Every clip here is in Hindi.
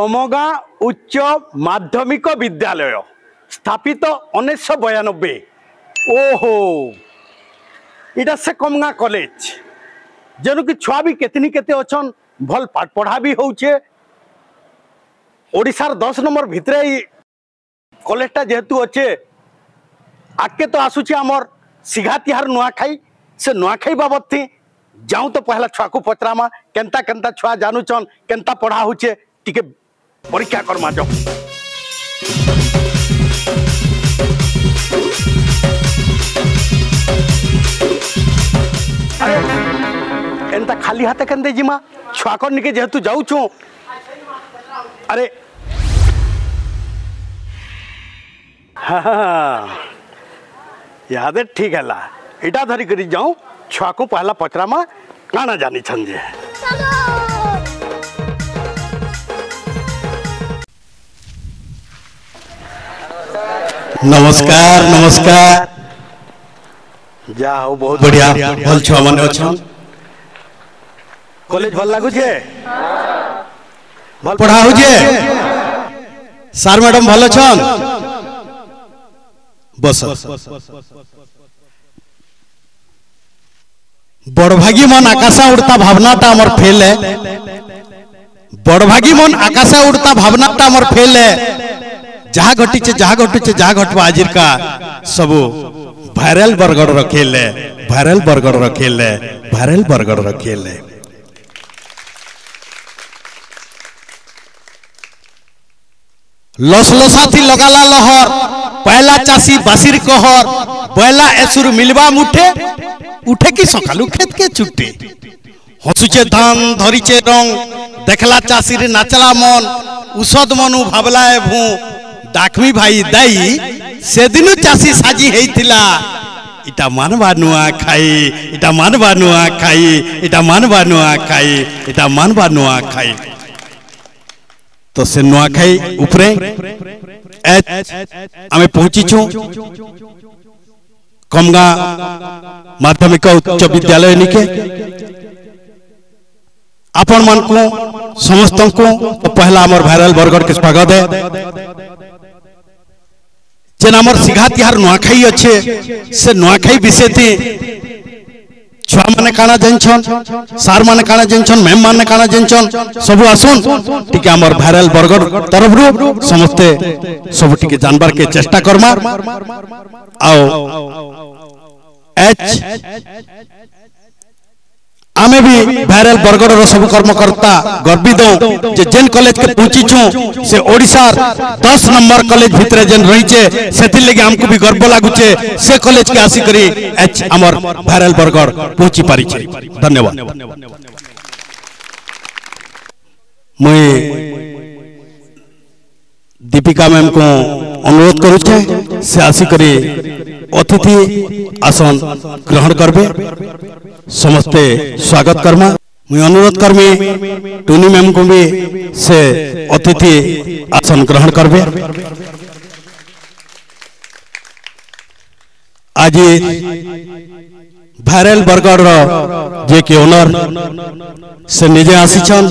कमगाँ उच्च माध्यमिक विद्यालय स्थापित 1992। ओहो इटा से कमगाँ कॉलेज जेनु कि छुआ भी केतनी केते अछन भल पाठ पढ़ा भी होउछे। ओडिशार 10 नंबर भितरे कॉलेजटा जेहेतु अच्छे आगे तो आसुचे आमर सिघा तिहार नुआखाई से नुआखाई बाबद थी जाऊँ तो पहला छुआ को पचरामा केनता केनता छुआ जानूचन केनता पढ़ा होचे टिके परीक्षा करमा जाओ। एंता खाली हाथ केंदे जिमा छुआ कर निके जेहेतु जाऊ छु। अरे हाँ याद ठीक है ला इटा धरी करी जाऊँ छुआ को पहला पचरामा काना जानी छंजे। नमस्कार नमस्कार जा हो बहुत बढ़िया भल छुआ माने अछन कॉलेज भल लागु छे भल पढ़ा हो जे सर मैडम भल अछन बस बड़भागी मन आकाशा उड़ता भावनाटा हमर फेल है। बड़भागी मन आकाशा उड़ता भावनाटा हमर फेल है। जहाँ घटीचे जहाँ घटीचे जहाँ घटवा आजिर का सबू वायरल बरगड़ रखेले वायरल बरगड़ रखेले वायरल बरगड़ रखेले। लसलसा थी लगाला लहर पहला चासी बासिर कहर बैला एसुर मिलवा मुठे उठे की सकालू खेत के चुट्टे हसुचे धान धरीचे रंग देखला चासीर नाचला मन उषद मनु भावलाए भू डाकमी भाई दाई से दिनु चासी साजी हेइतिला इटा मानवा नुआ खाई इटा मानवा नुआ खाई इटा मानवा नुआ खाई इटा मानवा नुआ खाई तो से नुआ खाई उपरे आमे पहुंची छु कमगाँ माध्यमिक उच्च विद्यालय निके आपण मन को समस्त को तो पहला हमर वायरल बरगड़ के स्वागत है। जेन हमर सिघा तिहार नुआखाई अच्छे से नुआखाई विषय थी छुआ माने काना जानछन सार माने काना जानछन मैम माने काना जानछन सब आसुन टिके हमर वायरल बरगड़ तरफ रु समस्ते सब टिके जानबार के चेष्टा करमा आओ एच आमे भी वायरल बरगड़ रो सब कर्मकर्ता गर्वित जे जेन कॉलेज के पहुंची छु से ओडिशार 10 नंबर कॉलेज भितरे जेन रहिचे सेति लगे हमको भी गर्व लागुचे से कॉलेज के आसी करी एच हमर वायरल बरगड़ पहुंची पारी छे। धन्यवाद। मैं दीपिका मैम को अनुरोध करू छे से आसी करी अतिथि आसन ग्रहण करबे समस्ते स्वागत करमा। मैं अनुरोध करमी टूनी मैम को भी से अतिथि आसन ग्रहण करबे। आज वायरल बरगड़ जे के ओनर से निजे आसी छन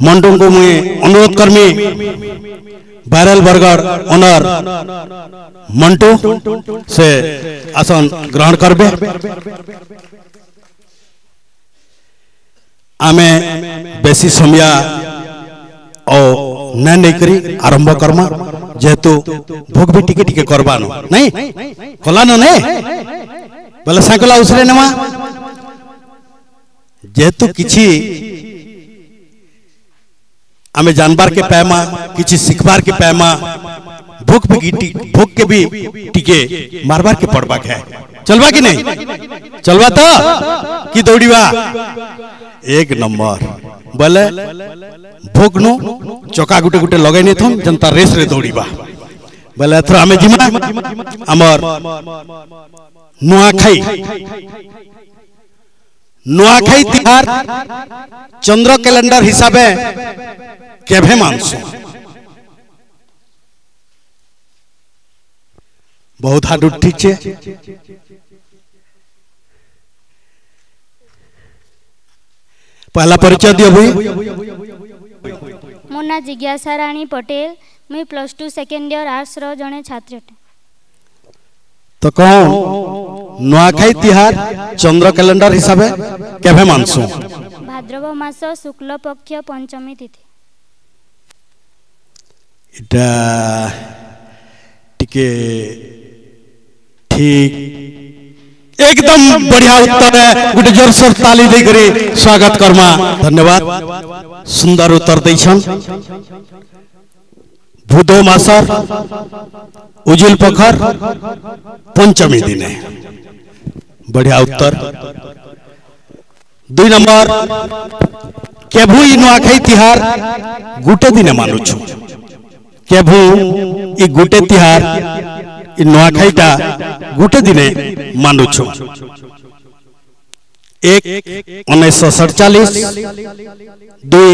मंडू को मुझे अनुरोध करमी वायरल बरगड़ ओनर मंटू से आसन ग्रहण करबे। आमे बेसी समय और न नहीं करी आरंभ करमा जेहेतु भोग भी टिके टिके करबानो नहीं कलानो ने बोले सांकला उसरे नमा जेहेतु किछि आमे जानबार के पैमा किछि सिखबार के पैमा भूख के भी टिके मारबार के पड़बा है चलबा कि नहीं चलबा तो कि दौड़ीबा एक नंबर बोले भूख नु चका गुटे गुटे लगाई नहीं थन जनता रेस रे दौड़ीबा बोले एथर आमे जिमा हमर नुआखाई तिहार चंद्र कैलेंडर हिसाबे केभे मानसु बहुत हाथ ठीक छे पहला परिचय दियो भाई मो ना जिज्ञासा राणी पटेल मुई +2 सेकेंड ईयर आर्ट्स रो जने छात्र अटे। तो कौन नुआखाई तिहार चंद्र कैलेंडर हिसाब केभे मानसु? भाद्रव मास शुक्ल पक्ष पंचमी तिथि। इटा टिके ठीक एकदम बढ़िया उत्तर है। गुटे जोर से ताली दे करी स्वागत करमा। धन्यवाद। सुंदर उत्तर दैछन। भूदो मासर उजिल पखर पंचमी दिने। बढ़िया उत्तर। 2 नंबर केभू नुआखाई तिहार गुटे दिने मानुछु। केभू ई गुटे तिहार ई नुआखाईटा गुटे दिने मानुछु। 1 1947, 2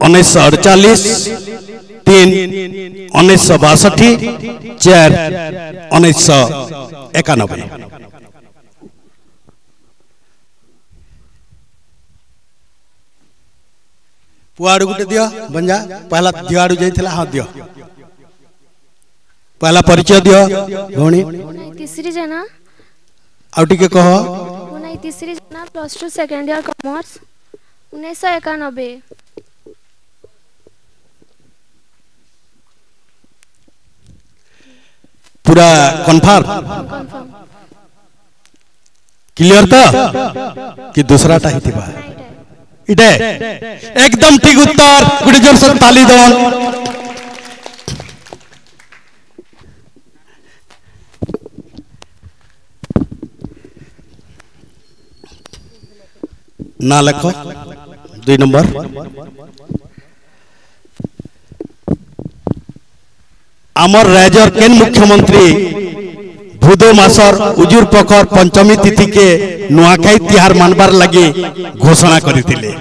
1948, 3 1962, 4 1991। पुआड़ गुटे दियो बंजा पहला दिवाड़ू जाइथिला। हाँ दियो पहला परिचय दियो भौणी। तीसरी जना आउ टिके कहो। तीसरी जना +2 सेकेंड ईयर कॉमर्स 1991। पूरा कंफर्म क्लियर तो कि दूसरा टा ही थिबा? इटे एकदम ठीक उत्तर। गुटे जोर से ताली दन। ना लिखो 2 नंबर। आमर राज्यर केन मुख्यमंत्री भूदो मासर उजुर पखर पंचमी तिथि के नुआखाई तिहार मानबार लगी घोषणा करथिले?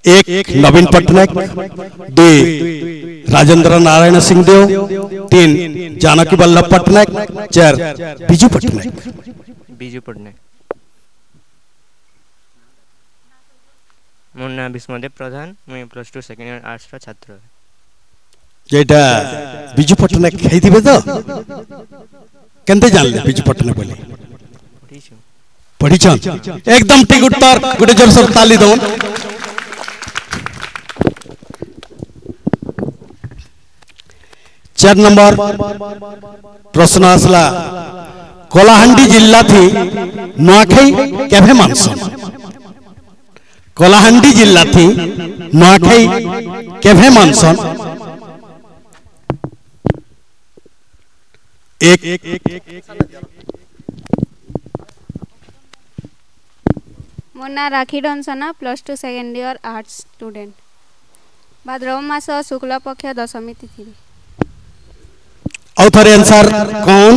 1 नवीन पटनायक, 2 राजेंद्र नारायण सिंहदेव, 3 जानकी वल्लभ पटनायक, 4 बिजू पटनायक। मोर ना विष्णुदेव प्रधान मुई +2 सेकेंड ईयर आर्ट्स रो छात्र। जेटा बिजू पटनायक हेतिबे तो केनते जानले बिजू पटनायक बोली? पढ़ीछन। एकदम ठीक उत्तर। गुटे जोर से ताली दन। चार नंबर प्रश्न आसला कलाहांडी जिल्ला थी नुआखाई केभे मानसन? कलाहांडी जिल्ला थी नुआखाई केभे मानसन? 1 मोर ना राखी डनसना +2 सेकेंड ईयर आर्ट्स स्टूडेंट। भाद्रव मास शुक्ल पक्ष दशमी तिथि। और थोड़े आंसर कौन?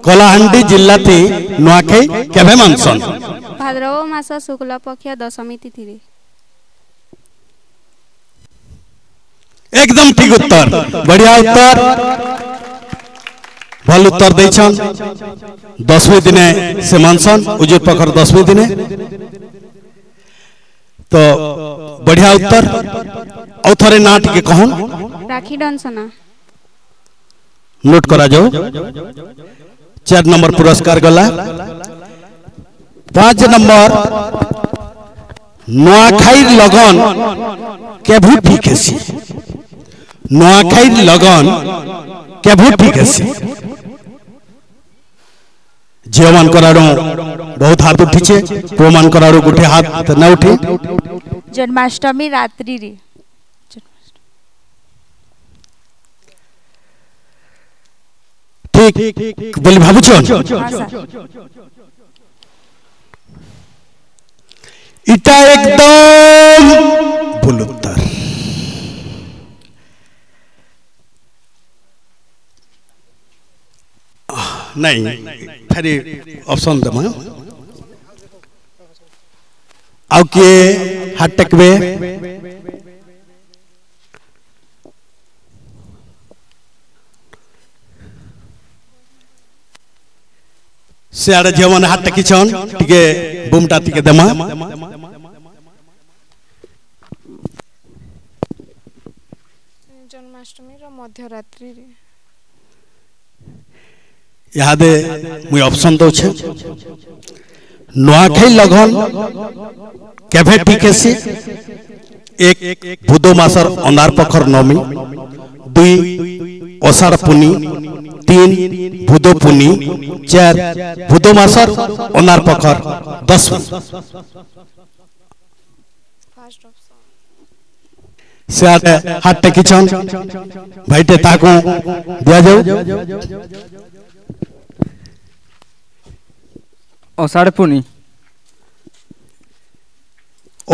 कलाहांडी जिल्ला थी नुआखाई केभे मानसन? भाद्रव मास शुक्ल पक्ष दशमी तिथि। एकदम ठीक उत्तर। बढ़िया उत्तर। भल उत्तर दैछन। 10वें दिने से मानसन उजुर पखर 10वें दिने। तो बढ़िया उत्तर। और थोड़े नाट के कहन राखी डनसना नोट करा जाओ। 4 नंबर पुरस्कार गला। 5 नंबर नुआखाई लगन केभू ठीक है? नुआखाई लगन केभू ठीक है? झील मान करारो बहुत हाथ उठीचे, पुओ मान करारो गुटे हाथ न उठी। जन्माष्टमी रात्रि रे ठीक बोली भाबुछन? इटा एकदम भूल उत्तर। नहीं फिर ऑप्शन दम आउ के हाथ टेकबे? से आड़े झील मैंने हाथ टेकिछन टिके बुमटा टिके देमा जन्माष्टमी रो मध्यरात्रि रे यादे मुई ऑप्शन दो छे नुआखाई लगन केभे टिकेसी एक भूदो मासर अनार पखर नमी 2 अषाढ़ पुनी 3 भूदो पुनी 4 भूदो मासर अनार पखर 10 फर्स्ट ऑप्शन से आते हाथ टेकिछन भाईटे ताको दिया जाऊ अषाढ़ पुनी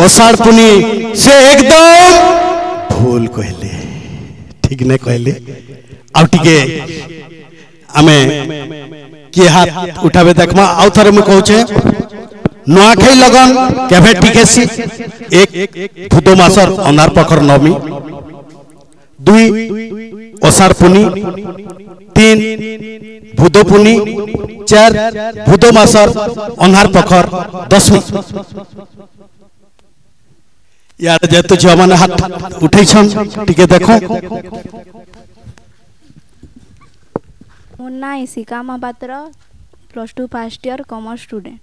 अषाढ़ पुनी से एकदम भूल कहले ठीक नहीं कहले अब टिके आमे के हाथ उठावे देखमा आउ थरे में कहूचे नुआखाई लगन केभे टिकेसी एक भूदो मासर अनार पखर नमी 2 अषाढ़ पुनी 3 भूदो पुनी 4 भूदो मासर अनार पखर 10 यार जेतु छ माने हाथ उठैछन टिके देखो मुन्ना Isika Mahapatra +2 first year commerce student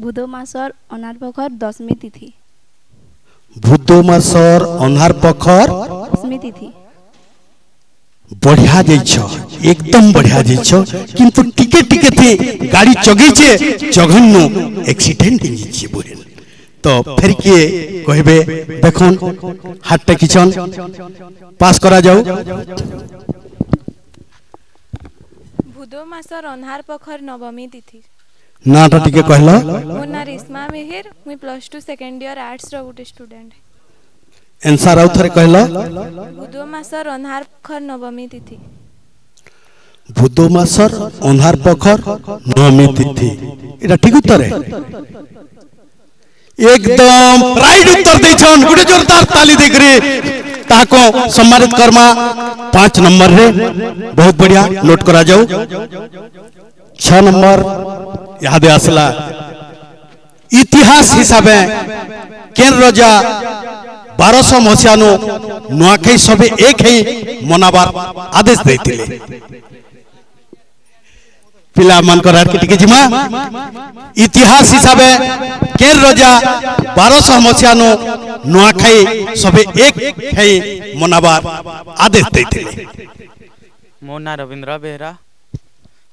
बुधो मासर अनार पखर 10वीं तिथि भूदो मासर अनार पखर 10वीं तिथि बढ़िया जाइछ एकदम बढ़िया जाइछ किंतु टिके टिके थी गाड़ी चगैछे जघन्य एक्सीडेंट हिची बोलेन तो फिर किए कहबे देखुन हाथ टेकिछन पास करा जाऊ भूदो मासर अनहार पखर नवमी तिथि नाटा टिके कहला मो ना रेशमा मेहर मुई +2 सेकंड ईयर आर्ट्स रो गुटे स्टूडेंट आंसर आउ थरे कहला भूदो मासर अनहार पखर नवमी तिथि भूदो मासर अनहार पखर नवमी तिथि एटा ठीक उत्तर है एकदम राइट उत्तर दैछन गुटे जोरदार ताली देकरे ताको सम्मानित करमा 5 नंबर रे बहुत बढ़िया नोट करा जाऊ 6 नंबर यादे आसला इतिहास हिसाबे केन राजा 1200 मसियानो नुआखाई सबे एक ही मनाबार आदेश दैतिले पिला मन कर टिके जिमा इतिहास हिसाबे केर राजा 1200 मसियानो नुआखाई सबे एक है मनाबार आदेश दैतिले मो ना रविंद्र बेहरा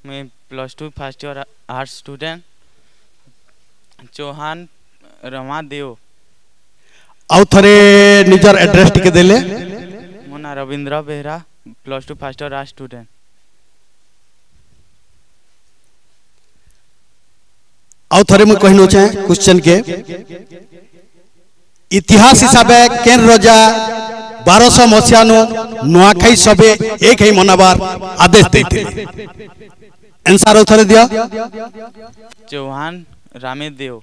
मैं +2 first year arts student Chauhan Rama Dev आउ थरे निजर एड्रेस टिके देले मो ना Rabindra Behera +2 first year arts student आउ थरे में कहनो चाहे क्वेश्चन के इतिहास हिसाबे केन राजा 1200 मसियानो नुआखाई सबे एक ही मनाबार आदेश दैतिले आंसर उथरे दिया चौहान रामे देव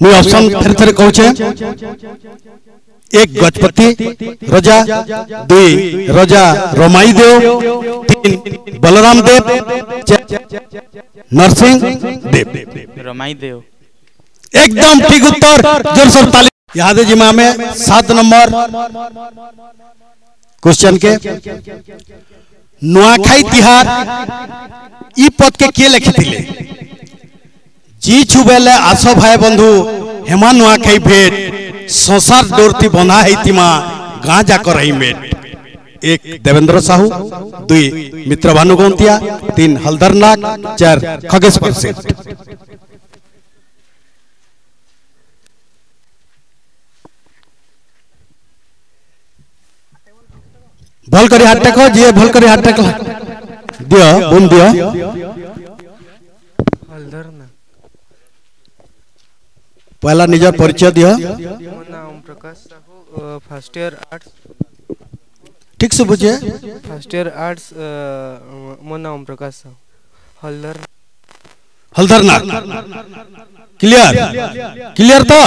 मैं ऑप्शन फिर थरे कहू छे एक गजपति राजा 2 राजा रमाई देव 3 बलराम देव 4 नरसिंह देव रमाई देव एकदम ठीक उत्तर जोर से ताली याद है जिमा में 7 नंबर क्वेश्चन के नुआखाई तिहार ई पद के लिखिथिले जी छुबेले आसो भाई बंधु हेमा नुआखाई भेट संसार डोरती बंधा हेतिमा गाँ जाकर रही मेट 1 देवेंद्र साहू 2 मित्र भानु गौंतिया 3 हलधर नाग 4 खगेश्वर सेठ भल करी हाथ टेको जी भल करी हाथ टेको दियो बुन दियो हलधर ना पहला निजर परिचय दियो मो नाम Om Prakash Sahu first year arts ठीक से बुझे फर्स्ट ईयर आर्ट्स मो नाम ओम प्रकाश साहू हलधर हलधरनाथ क्लियर क्लियर तो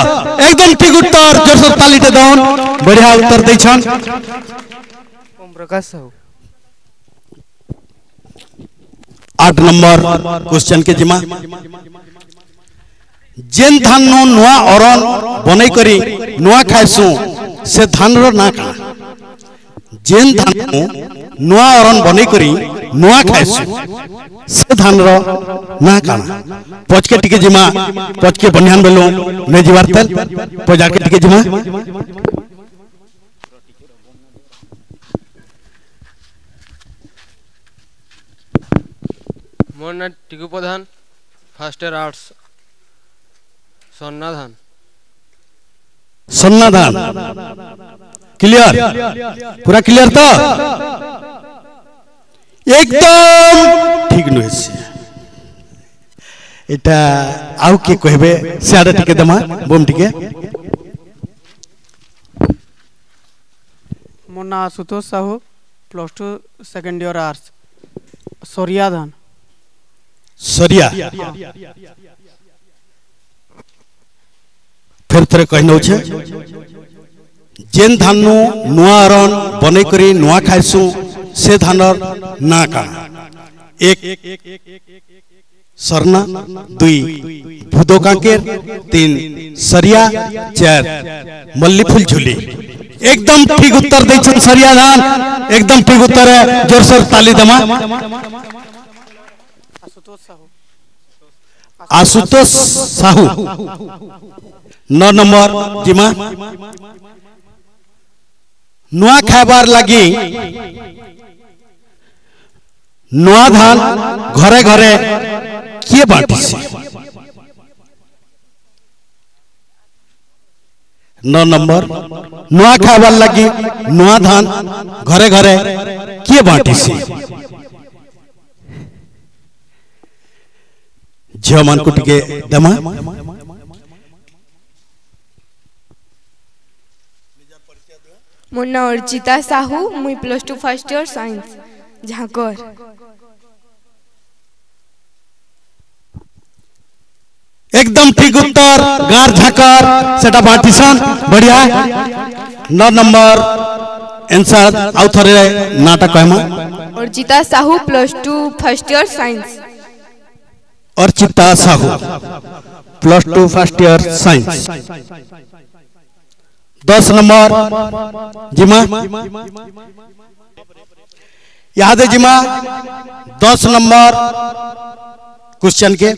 एकदम ठीक उत्तर जोर से ताली दे दौन बढ़िया उत्तर दै छन ओम प्रकाश साहू 8 नंबर क्वेश्चन के जिमा जेन धान नो नुआ अरन बनै करी नुआ खाइसु से धान रो ना का जेन धान नो नुआ अरन बनै करी नुआ खाइसु से धान रो ना का पच के टिके जिमा पच के बनियान बेलो ने जीवार तेल पजा के टिके जिमा मोर ना टिकू प्रधान फर्स्ट ईयर आर्ट्स सोन्ना धान सन्ना धान क्लियर पूरा क्लियर तो एकदम ठीक नुहे एटा आउ के कहबे सियाडा टिके दमा बोम टिके मोर ना Ashutosh Sahu +2 second year arts सरिया धान सरिया फिर थरे कहनो छे जेन धान नु नुआ अरन बनै करी नुआ खाइसु से धानर ना का एक सरना 2 भूदो कांकेर 3 सरिया 4 मल्ली फूल झुली एकदम ठीक उत्तर दै छन सरिया धान एकदम ठीक उत्तर है जोर से ताली दमा आशुतोष साहू 9 नंबर जिमा नुआ खाबार लगी नुआ धान घरे घरे किए बांटी से 9 नंबर नुआ खाबार लगी नुआ धान घरे घरे किए बांटी से झियो मान को टिके दमा मुन्ना अर्चिता साहू मुई +2 फर्स्ट ईयर साइंस झाकर एकदम ठीक उत्तर गार झाकर सेटा बांटीसन बढ़िया 9 नंबर आंसर आउ थरे नाटक कहमा Archita Sahu +2 first year science Archita Sahu +2 first year science 10 number जिमा याद है जिमा 10 नंबर क्वेश्चन के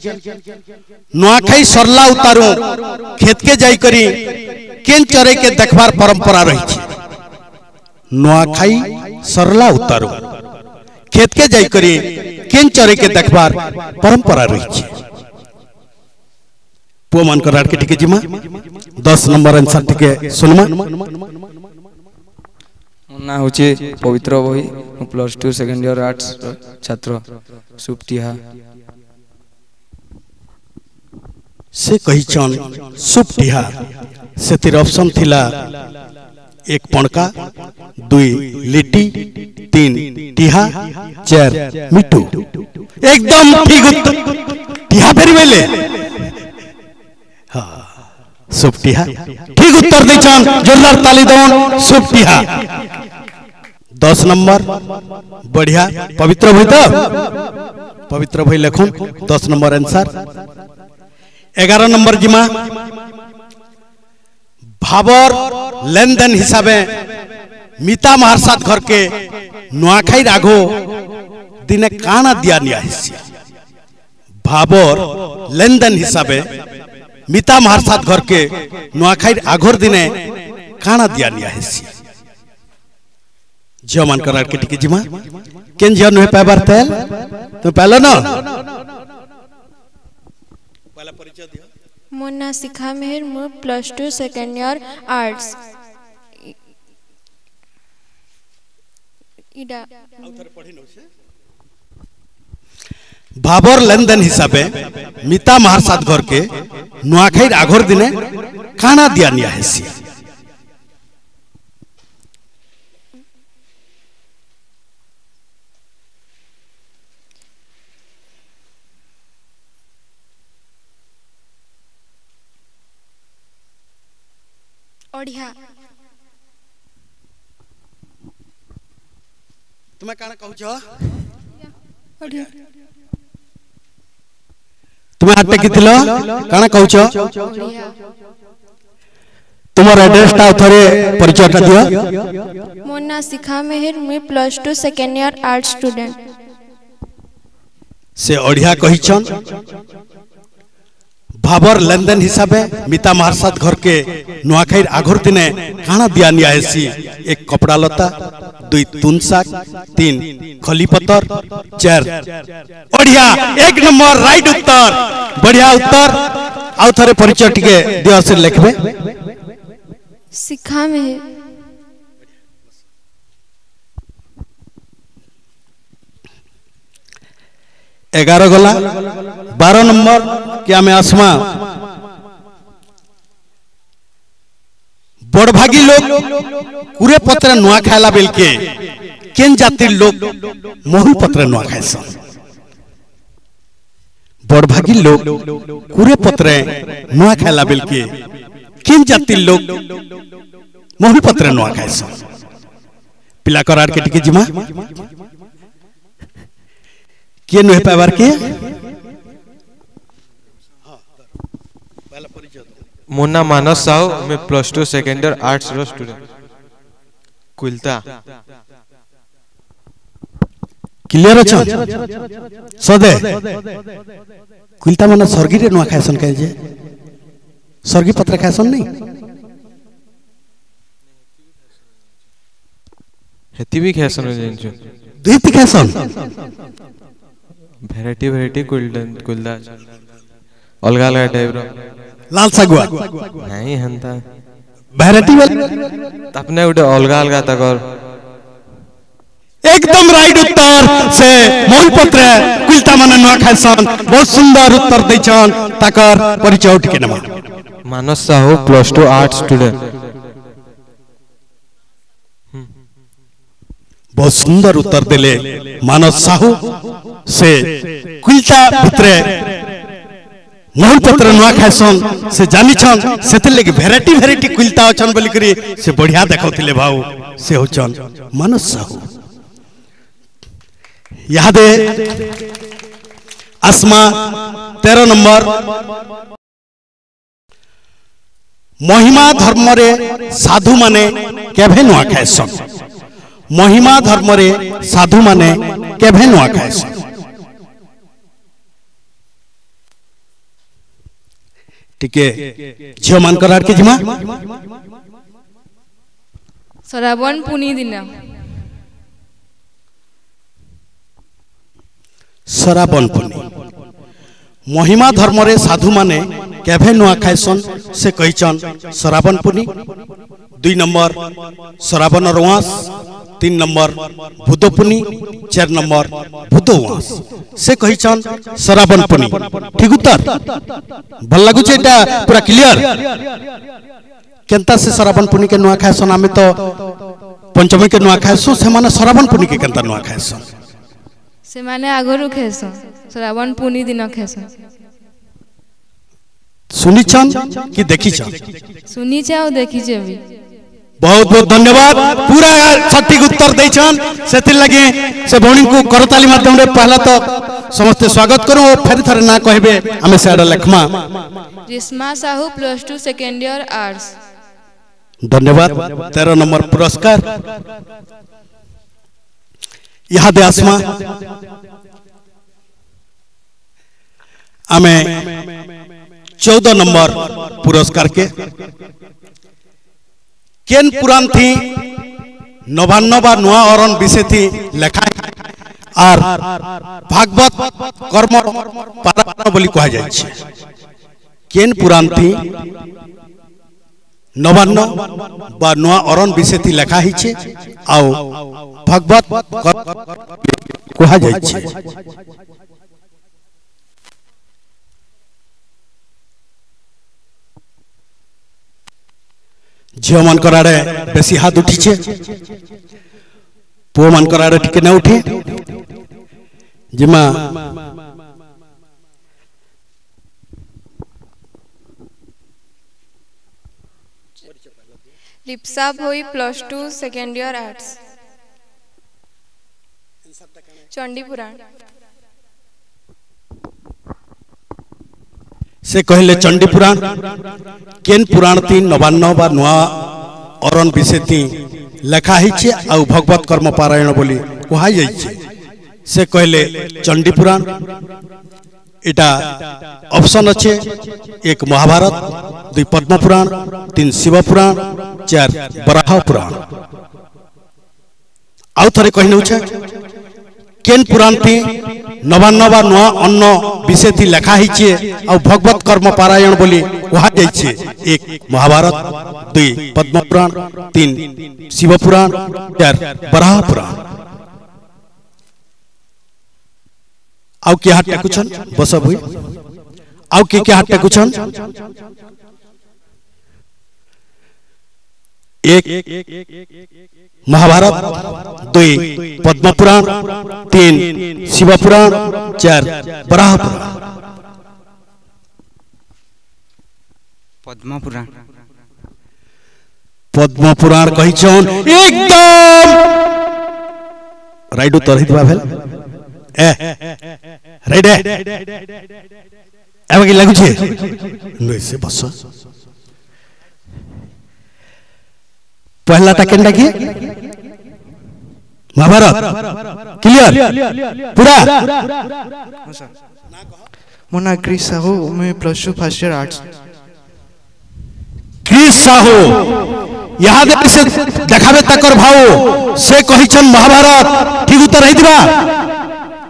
नुआखाई सरला उतारू खेत के जाई करी केन चरे के देखबार परंपरा रही छी नुआखाई सरला उतारू खेत के जाई करी केन चरे के देखबार परंपरा रही छी पो मान कर राट के टिके जिमा 10 नंबर आंसर टिके सुनमा ना होचे पवित्र बही +2 सेकंड ईयर आर्ट्स छात्र सुप्तिहा से कहिचन सुप्तिहा सेतिर ऑप्शन थिला 1 पणका 2 लिट्टी 3 टिहा 4 मिट्टू एकदम ठीक उत्तर टिहा फेरी बेले हाँ सुप्तिहा ठीक उत्तर दै छन जोरदार ताली दौन सुप्तिहा 10 नंबर बढ़िया पवित्र भई तो पवित्र भई लेखन 10 नंबर आंसर 11 नंबर जिमा भाबर लेन देन हिसाबे मिता महारसात घर के नुआखाई राघो दिने काना दिया निया हिस्सी भाबर लेन देन हिसाबे मिता महारसात घर के नुआखाई आघोर दिने काना दिया निया हिस्सी झियो मान कर के टिके जिमा केन झियो नुहे पाइबार तेल तो पहले ना पहला परिचय दियो मोर ना शिखा मेहर मोर +2 सेकंड ईयर आर्ट्स इडा भाबर लेन देन हिसाबे मिता महारसात घर के नुआखाई आघोर दिने काना दिया निया हिस्सी ओढ़िया तुम्हें काना कहूछ ओढ़िया तुम्हें हाथ टेकिथिलो काना कहूछ तुमर एड्रेस ता थरे परिचय ता दियो। मोर ना शिखा मेहर मुई +2 सेकेंड ईयर आर्ट स्टूडेंट से ओढ़िया कहिछन भाबर लेनदेन हिसाबे मिता मारसात घर के नुआखाईर आघर दिने काना दिया निया हेसी एक कपड़ा लता 2 तुन साग 3 खली पतर 4 ओढ़िया 1 नंबर राइट उत्तर बढ़िया उत्तर आउ थरे परिचय टिके दियो से लिखबे। शिखा मेहर 11 गला 12 नंबर क्या मैं आसमा बड़भागी लोग कुरे पत्र नुआ खायला बेल के केन जातिर लोग मोहल पत्र नुआ खायसन बड़भागी लोग कुरे पत्र नुआ खायला बेल के केन जातिर लोग मोहल पत्र नुआ खायसन पिला करार के टिके जिमा के नुहे पावर के मोर नाम मानस साहू मैं +2 सेकेंड ईयर आर्ट्स रो स्टूडेंट कुलता क्लियर अच्छा सदे कुलता माने सरगी रे नुआ खायसन कहे जे सरगी पत्र खायसन नहीं हेती भी खायसन जेंचो दुईती खायसन भेराइटी कुलदा अलगा अलगा टाइप रो लाल सागुआ नहीं हंता भेराइटी अपने उठे अलगा अलगा तकर एकदम राइट उत्तर से मोहल पत्र कुलता माने नुआ खायसन बहुत सुंदर उत्तर दैछन तकर परिचय उठ के नमा मानस साहू +2 आर्ट्स स्टूडेंट बहुत सुंदर उत्तर देले मानस साहू से कुलता भितरे मोहन पत्र नुआ खायसन से जानी छन सेते लगे भेराइटी कुलता अछन बोली करी से बढ़िया देखौथिले भाऊ से होचन मानस साहू यादे आसमा 13 नंबर महिमा धर्म रे साधु माने केभे नुआ खायसन महिमा धर्म रे साधु माने केभे नुआ खायसन टिके झियो मान करार के जिमा श्रावण पुनी दिन श्रावण पुनी महिमा धर्म रे साधु माने केभे नुआ खायसन से कहिचन श्रावण पुनी 2 नंबर श्रावण रवास 3 नंबर भूदपुनी 4 नंबर भूदवास से कहिचन श्रावण पुनी ठीक उत्तर भल लागु छै एटा पूरा क्लियर केनता से श्रावण पुनी के नुआ खायसन आमे तो पंचमी के नुआ खायसु से माने श्रावण पुनी के केनता नुआ खायसन से माने आगरु खेसन श्रावण पुनी दिन खेसन सुनिछन कि देखिछन सुनी छै और देखि छै भी बहुत बहुत धन्यवाद पूरा सटीक उत्तर दैछन सेति लगे से भौणी को करताली माध्यम रे पहला तो समस्त स्वागत करू और फेर थरे ना कहबे हमें से Lakhma Rishma Sahu +2 second year arts धन्यवाद 13 नंबर पुरस्कार यहाँ दे आसमा हमें 14 नंबर पुरस्कार के केन पुराण थी नवान्न बा नुआ अरन विषय थी लेखा आर भागवत कर्म पारायण बोली कहा जाय छै केन पुराण थी नवान्न बा नुआ अरन विषय थी लेखा ही छै आउ भागवत कहा जाय छै झियो मान करारे बेसी हाथ उठी छे पुओ मान करारे टिके न उठी जिमा लिप्सा भोई +2 सेकेंड ईयर आर्ट्स चंडी पुराण से कहले चंडी पुराण केन पुराण ती नवान्न बा नुआ अरण विषय ती लेखा हिचे आ भगवत कर्म पारायण बोली कहा जाइछे से कहले चंडी पुराण एटा ऑप्शन अच्छे 1 महाभारत 2 पद्म पुराण 3 शिव पुराण 4 बराह पुराण आउ थरे कहने उछे केन पुराण थी नवान्न बा नुआ अन्न विषय थी लेखा हिचे आ भगवत कर्म पारायण बोली कहा जाइछे 1 महाभारत 2 पद्म पुराण 3 शिव पुराण 4 बराह पुराण आउ के हाथ टेकुछन बस भई आउ के हाथ टेकुछन 1 महाभारत 2 पद्म पुराण 3 शिव पुराण 4 बराह पुराण पद्म पुराण कहिछन एकदम राइट उत्तर हितबा भेल राइट एबे की लागु छे नै से बस पहला टा केनटा की महाभारत क्लियर पूरा मोना क्रिस साहू मैं +2 first year arts Chris Sahu यहाँ देख से देखाबे तकर भाव से कहिछन महाभारत ठीक उत्तर हितबा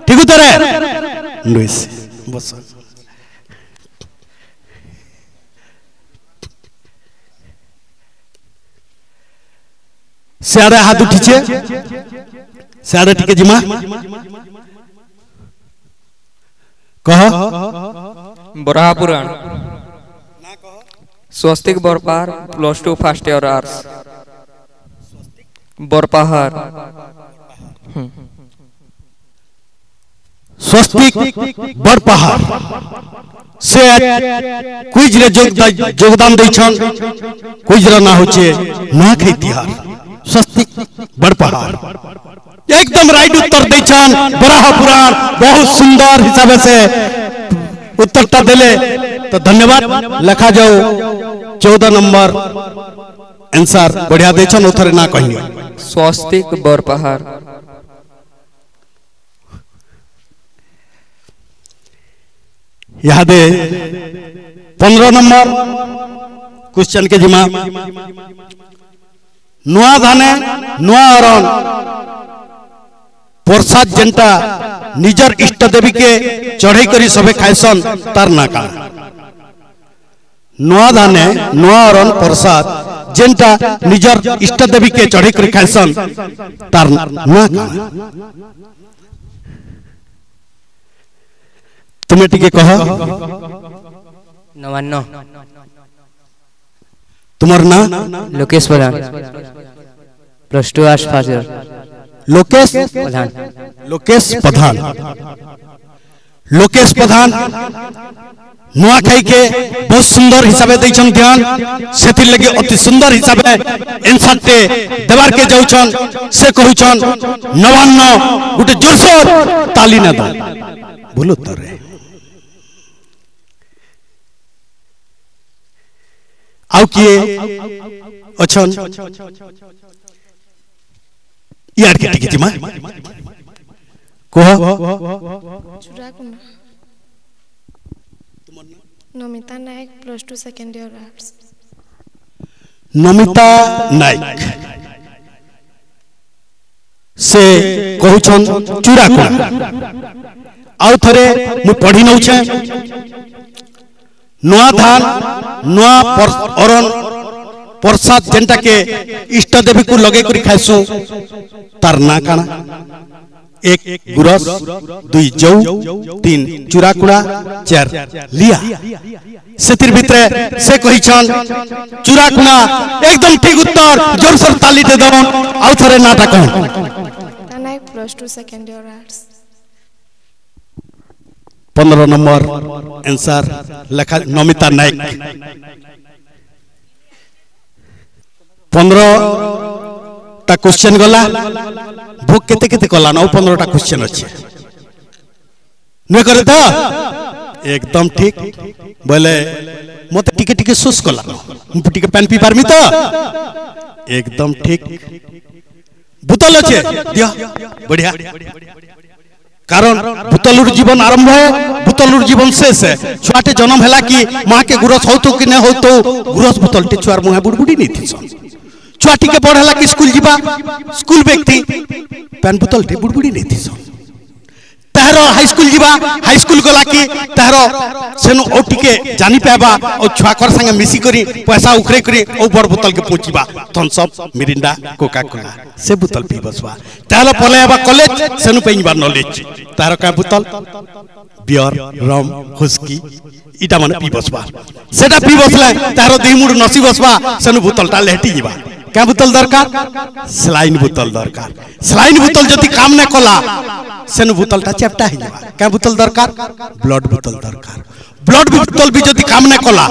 ठीक उत्तर है लुइस बस सारे हाथ उठीचे सारे टिके जिमा कह बराह पुराण स्वस्तिक बरपार +2 फर्स्ट ईयर आर्ट्स बरपाहार स्वस्तिक बरपाहार से क्विज रे योगदान दैछन क्विज रे ना होचे ना खै तिहार स्वस्तिक बरपाहार एकदम राइट उत्तर दैछन बराह पुराण बहुत सुंदर हिसाब से उत्तरटा देले तो धन्यवाद लिखा जाओ 14 नंबर आंसर बढ़िया दैछन उथरे ना कहियो स्वस्तिक बरपाहार याद 15 नंबर क्वेश्चन के जिमा नुआ धाने नुआ अरण प्रसाद जेंटा निजर इष्ट देवी के चढ़ई करी सबे खाइसन तार ना का नुआ धाने नुआ अरण प्रसाद जेंटा निजर इष्ट देवी के चढ़ई करी खाइसन तार ना का तुम्हें टिके कह नवान्न तुम्हार ना लोकेश प्रधान +2 आर्ट्स फर्स्ट ईयर लोकेश प्रधान लोकेश प्रधान नुआखाई के बहुत सुंदर हिसाबे दैछन ध्यान सेति लगे अति सुंदर हिसाबे आंसर ते देवार के जाउछन से कहउछन 59 गुटे जोरसोर ताली ना दो बोलो तरे आउ किए अछन यार के टिके जिमा कोह नमिता नायक +2 सेकेंड ईयर आर्ट्स नमिता नायक से कहउछन चूड़ाकुड़ा आउ थरे मु पढ़ी नउ छे नुआ धान नुआ अरण प्रसाद जेंटा के इष्ट देवी को लगे करी खाइसु तार ना काना 1 गुरस 2 जौ 3 चूड़ाकुड़ा 4 लिया सेतिर भितरे से कहिछन चूड़ाकुड़ा एकदम ठीक उत्तर जोर से ताली दे दो आउ थरे नाटक नायक +2 second year arts 15 number answer लिखा नमिता नायक 15टा क्वेश्चन गला भोग केते केते कला ना 15टा क्वेश्चन अच्छे न करे तो एकदम ठीक बोले मत टिके टिके सोच कला न टिके पेन पी पारमी तो एकदम ठीक बुतल अच्छे दिया बढ़िया कारण बुतलुर जीवन आरंभ है बुतलुर जीवन शेष है छुआटे जन्म हैला कि माँ के गुरस हो तो कि न हो तो गुरस बुतलटे छुआर मुहे बुड़बुड़ी नहीं थी छुआटी के पढ़ला कि स्कूल जीवा स्कूल व्यक्ति पेन बुतलटे बुड़बुड़ी नहीं थी तहरो हाई स्कूल जीवा हाई स्कूल गला कि तहरो सेनु ओटी के जानी पाबा और छुआ कर संगे मिसी करी पैसा उखरे करी ओ बड़ बोतल के पहुंचीबा Thums Up Mirinda Coca Cola से बोतल पी बसवा तहलो पले आबा कॉलेज सेनु पेइबा नॉलेज तहरो का बोतल बियर रम हुस्की इटा माने पी बसवा सेटा पी बसले तहरो देह मुड़ नसी बसवा सेनु बोतल टा लेटी जीवा क्या बोतल दरकार स्लाइन बोतल दरकार स्लाइन बोतल जति काम न कला सेनु बोतल टा चेप्टा ही जावा क्या बोतल दरकार ब्लड बोतल दरकार ब्लड बोतल भी जति काम न कला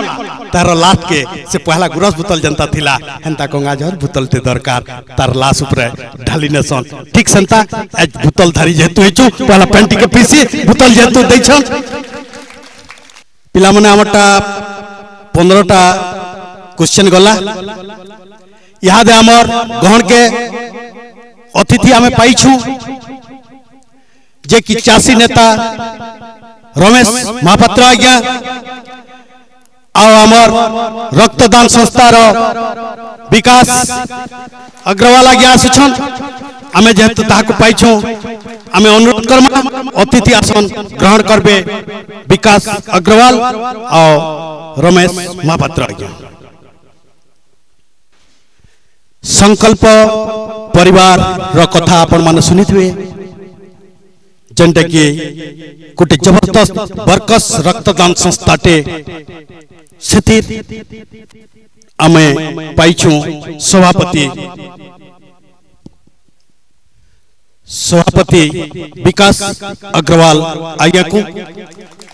तार लात के से पहला गुरस बोतल जनता थिला हेंता कोंगा जर बोतल ते दरकार तार लास ऊपर ढाली न सन ठीक संता आज बोतल धारी जेतु हेचु पहला पेंटी के पीसी बोतल जेतु दै छन पिला मने हमटा 15टा क्वेश्चन गला याद है हमर गहन के अतिथि हमें पाइछु जे कि चासी नेता रमेश महापात्र आज्ञा आमर रक्तदान संस्था विकास अग्रवाल आज्ञा आसुछन आमे जेहेतु ताहाको पाइछु आमे अनुरोध करमा अतिथि आसन ग्रहण करबे विकास अग्रवाल और रमेश महापात्र आज्ञा संकल्प परिवार रो कथा आपण माने सुनिथुए जेंटे कि गोटे जबरदस्त वर्कस रक्तदान संस्थाटे सेतिर आमे पाइछु सभापति विकास अग्रवाल आज्ञा को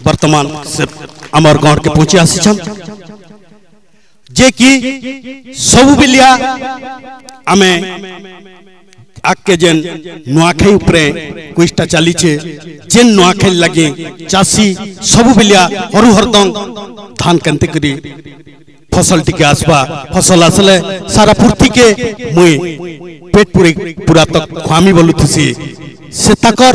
वर्तमान से अमर गौड़ के पहुंचे आसीछन जे कि सबु बिलिया आमे आके जेन नुआखाई उपरे कुइस्टा चली छे जेन नुआखाई लगे चासी सबु बिलिया हरु हरदम धान केनते करी फसल टिके आसबा फसल आसले सारा पूर्ति के मुई पेट पूरा तक खामी बोलु थसी से ताकर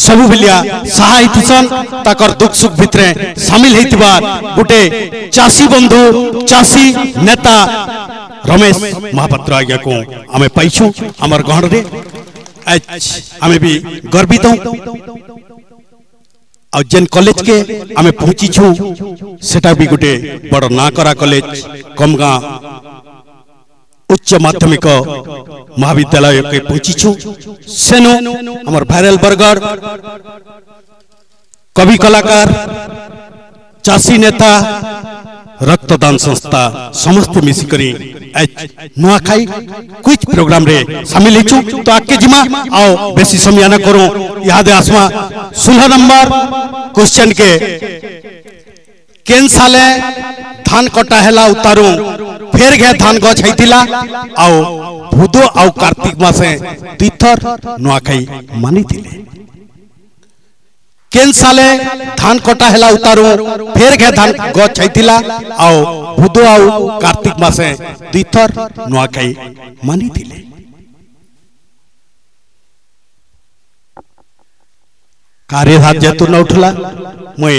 सबु बिलिया सहाय थिसन ताकर दुख सुख भितरे शामिल हेतिबा गुटे चासी बंधु चासी नेता रमेश महापात्र आज्ञा को आमे पाइछु हमर गहन रे आज आमे भी गर्वित हूं और जेन कॉलेज के आमे पहुंची छु सेटा भी गुटे बड़ ना करा कॉलेज कमगा उच्च माध्यमिक महाविद्यालय के पहुंची छु सेनो हमर वायरल बर्गर कवि कलाकार चासी नेता रक्तदान संस्था समस्त मिसी करी नुआखाई कुछ प्रोग्राम रे शामिल हेछु तो आके जिमा आओ बेसी समय ना करो याद आसमा 16 नंबर क्वेश्चन के केन साले धान कटा हेला उतारू फेर घे धान गछ हैतिला आओ भूदो आउ कार्तिक मासे तीथर नुआखाई मानिथिले केन साले धान कटा हेला उतारू फेर घे धान गछ हैतिला आओ भूदो आउ कार्तिक मासे तीथर नुआखाई मानिथिले कार्यभार जेतु न उठला मुई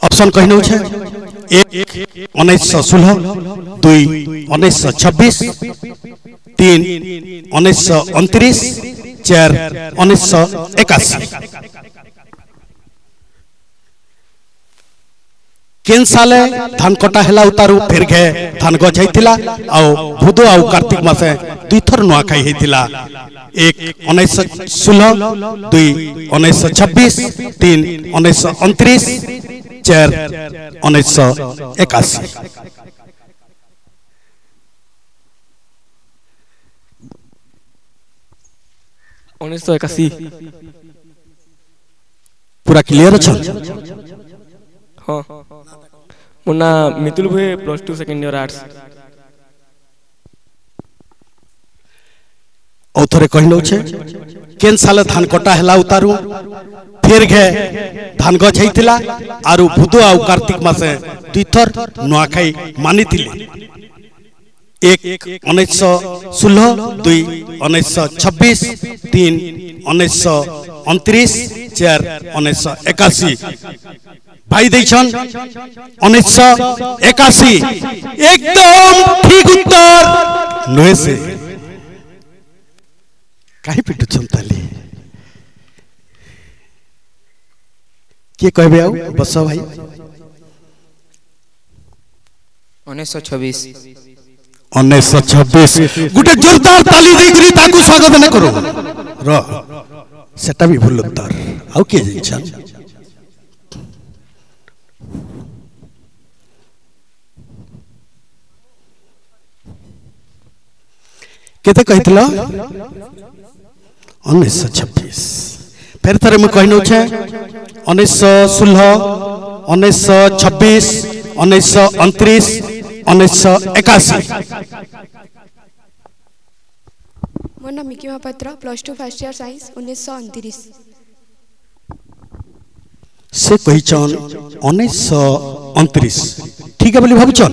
ऑप्शन कहनो छे 1 1916 2 1926 3 1929 4 1981 केन साले धान कटा हेला उतारू फेर घे धान गछ हैतिला आउ भूदो आउ कार्तिक मासे दुई थर नुआखाई हैतिला 1 1916 2 1926 3 1929 4 1981 1981 पूरा क्लियर छ हां मुन्ना मितुल भे +2 सेकंड ईयर आर्ट्स और थोड़े कही नौ केन साल धान कटा है उतारू फिर घे धान गछ होता आरु बुध आ कार्तिक मासे दुईथर नुआखाई मानी एक 1916 दुई 1926 तीन 1929 चार 1981 भाई देछन 1981 एकदम ठीक उत्तर नुहे से कहीं पिटु ताली किए कहबे आउ बस भाई 1926 गुटे जोरदार ताली देकरी ताकू स्वागत न करो र सेटा भी भूल उत्तर आउ के जिछन केते कहितला 1926 फिर थरे मैं कहनो छे 1916 1926 1929 1981 मोर नाम Mickey Mahapatra +2 first year science 1929 से पहिचान 1929 ठीक है बोली भाबुचन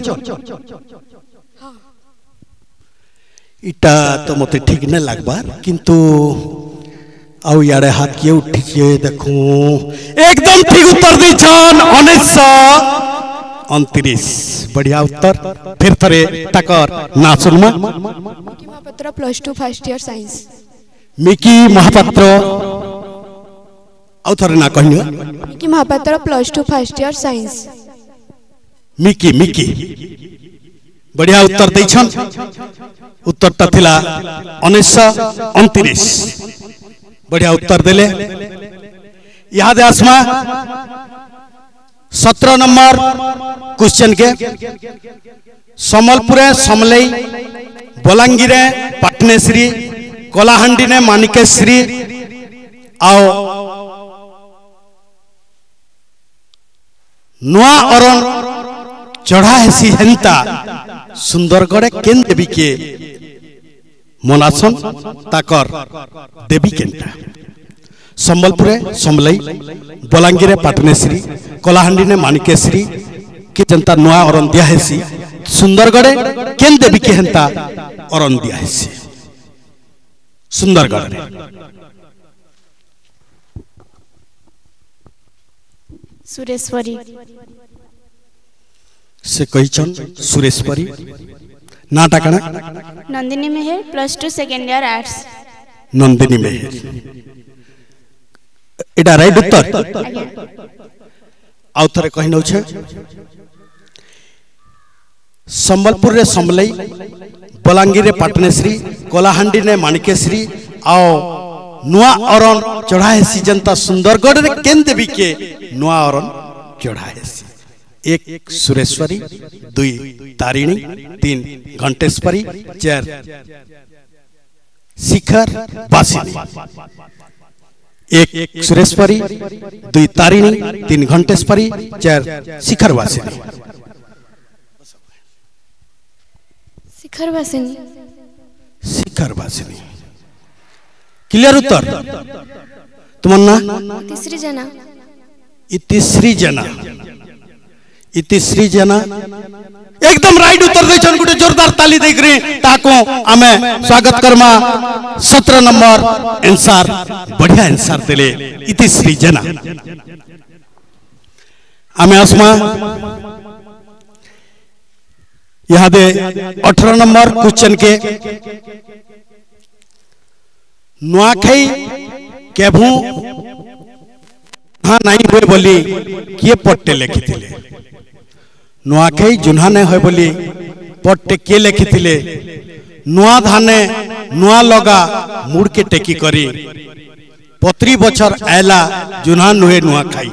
इटा तो मते ठीक नहीं लगबार किंतु आउ यारे हाथ किए उठिए देखो एकदम ठीक उत्तर दीछन 1929 बढ़िया उत्तर फिर थरे तकर ना सुनमा Miki Mahapatra +2 first year science Miki Mahapatra आउ थरे ना कहनियो Miki Mahapatra +2 first year science Miki Miki बढ़िया उत्तर देछन उत्तरटा थिला 1929 बढ़िया उत्तर देले याद आसमा 17 नंबर क्वेश्चन के समलपुरे समलई बलांगीर पाटनेश्वरी कलाहांडी ने मानिकेश्वरी आओ नुआ अरण चढ़ा हेसी हेंता सुंदरगढ़ केन देवी के मनासन ताकर देवी केनटा संबलपुरे समलई बलांगीर पाटनेश्वरी कलाहांडी ने मानिकेश्वरी के जनता नुआ अरण दिया हेसी सुंदरगढ़ केन देवी के हेंता अरण दिया हेसी सुंदरगढ़ सुरेश्वरी से कहिचन सुरेश्वरी नाटा कना नंदिनी मेहर +2 सेकेंड ईयर आर्ट्स नंदिनी मेहर एटा राइट उत्तर आउ थरे कहि नौ छे संबलपुर रे समलई बलांगीर रे पाटनेश्वरी कलाहांडी ने मानिकेश्वरी आओ नुआ अरण चढ़ा हेसी जनता सुंदरगढ़ रे केन देवी के नुआ अरण चढ़ा हेसी एक सुरेश्वरी दुई तारिणी तीन घंटेश्वरी चार शिखर वासिनी एक सुरेश्वरी दुई तारिणी तीन घंटेश्वरी चार शिखर वासिनी शिखर वासिनी शिखर वासिनी क्लियर उत्तर तुमन्ना तीसरी जना तीसरी जना एकदम राइट उत्तर देछन गुटे जोरदार ताली देख रे ताको आमे स्वागत करमा 17 नंबर आंसर बढ़िया आंसर देले तीसरी जना आमे असमा यहाँ दे 18 नंबर क्वेश्चन के नुआखाई केभू हाँ नहीं हुए बोली किए पट्टे लिखी थिले नुआखाई जुन्हा नहीं हुए बोली पट्टे किए लिखी थिले नुआ धाने नुआ लगा मुड़ के टेकी करी पत्री बछर आयला जुन्हा नुहे नुआखाई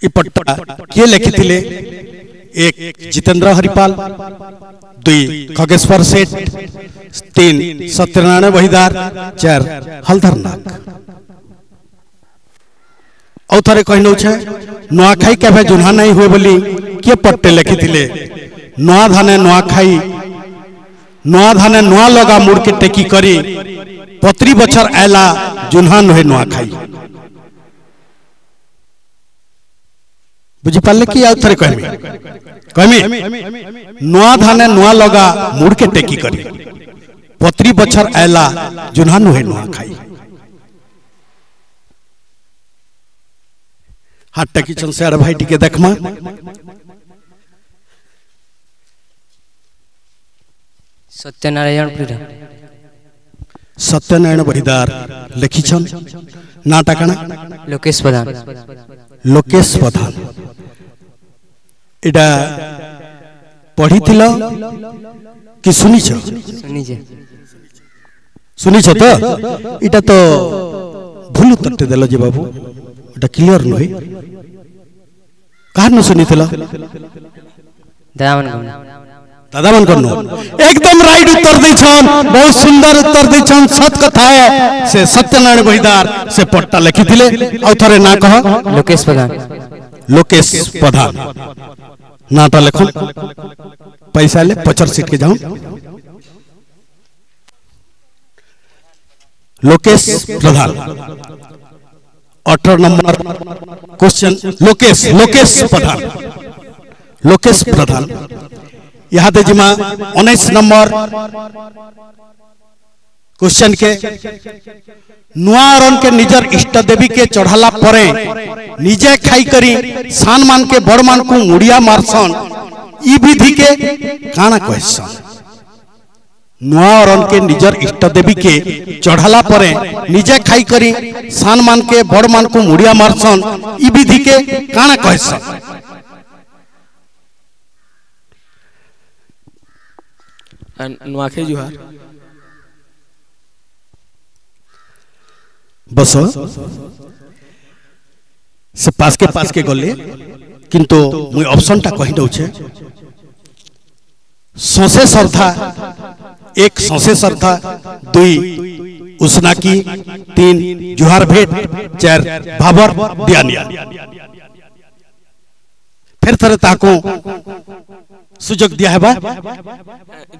इ पट्टा किए लिखी थिले एक जितेंद्र हरिपाल दुई खगेश्वर सेठ तीन सत्यनारायण बहिदार चार हलधर नाग और थरे कहनो छे नुआखाई केबे जुन्हा नहीं हुए बोली के पट्टे लिखी थिले नुआ धाने नुआखाई नुआ धाने नुआ लगा मुड़ के टेकी करी पत्री बछर आयला जुन्हा नुहे नुआ खाई बुझी पाले कि आउ थरे कहमी नुआ धाने नुआ लगा मुड़ के टेकी करी पत्री बछर आयला जुन्हा नुहे नुआ खाई हाथ टेकी चन से अरे भाई टिके देखमा सत्यनारायण परिधा सत्यनारायण बहिदार लिखिछन नाटा कना लोकेश प्रधान एटा पढ़ी थिलो कि सुनिछ सुनिछ तो इटा तो भूल उत्तर देलो जे बाबू एटा क्लियर नही कहां न सुनी थिलो दादा मन करनो एकदम राइट उत्तर दै छन बहुत सुंदर उत्तर दै छन सत कथा है से सत्यनारायण बहिदार से पट्टा लिखि थिले औ थरे ना कह लोकेश प्रधान नाटा लिखन पैसा ले 50 सीट के जाऊं लोकेश प्रधान 18 नंबर क्वेश्चन लोकेश प्रधान यहाँ दे जिमा 19 नंबर क्वेश्चन के नुआरन के निजर इष्ट देवी के चढ़ाला परे निजे खाई करी सान मान के बड़ मान को मुड़िया मारसन ई विधि के काना कहसन नुआरन के निजर इष्ट देवी के चढ़ाला परे निजे खाई करी सान मान के बड़ मान को मुड़िया मारसन ई विधि के काना कहसन नुआखे जुहार बस से पास के गले किंतु मुई ऑप्शन टा कहि दउ छे सौसे श्रद्धा 1 सौसे श्रद्धा 2 उसनाकी 3 जुहार भेट 4 भाबर दियानिया फिर थरे ताको सुजग दिया है बा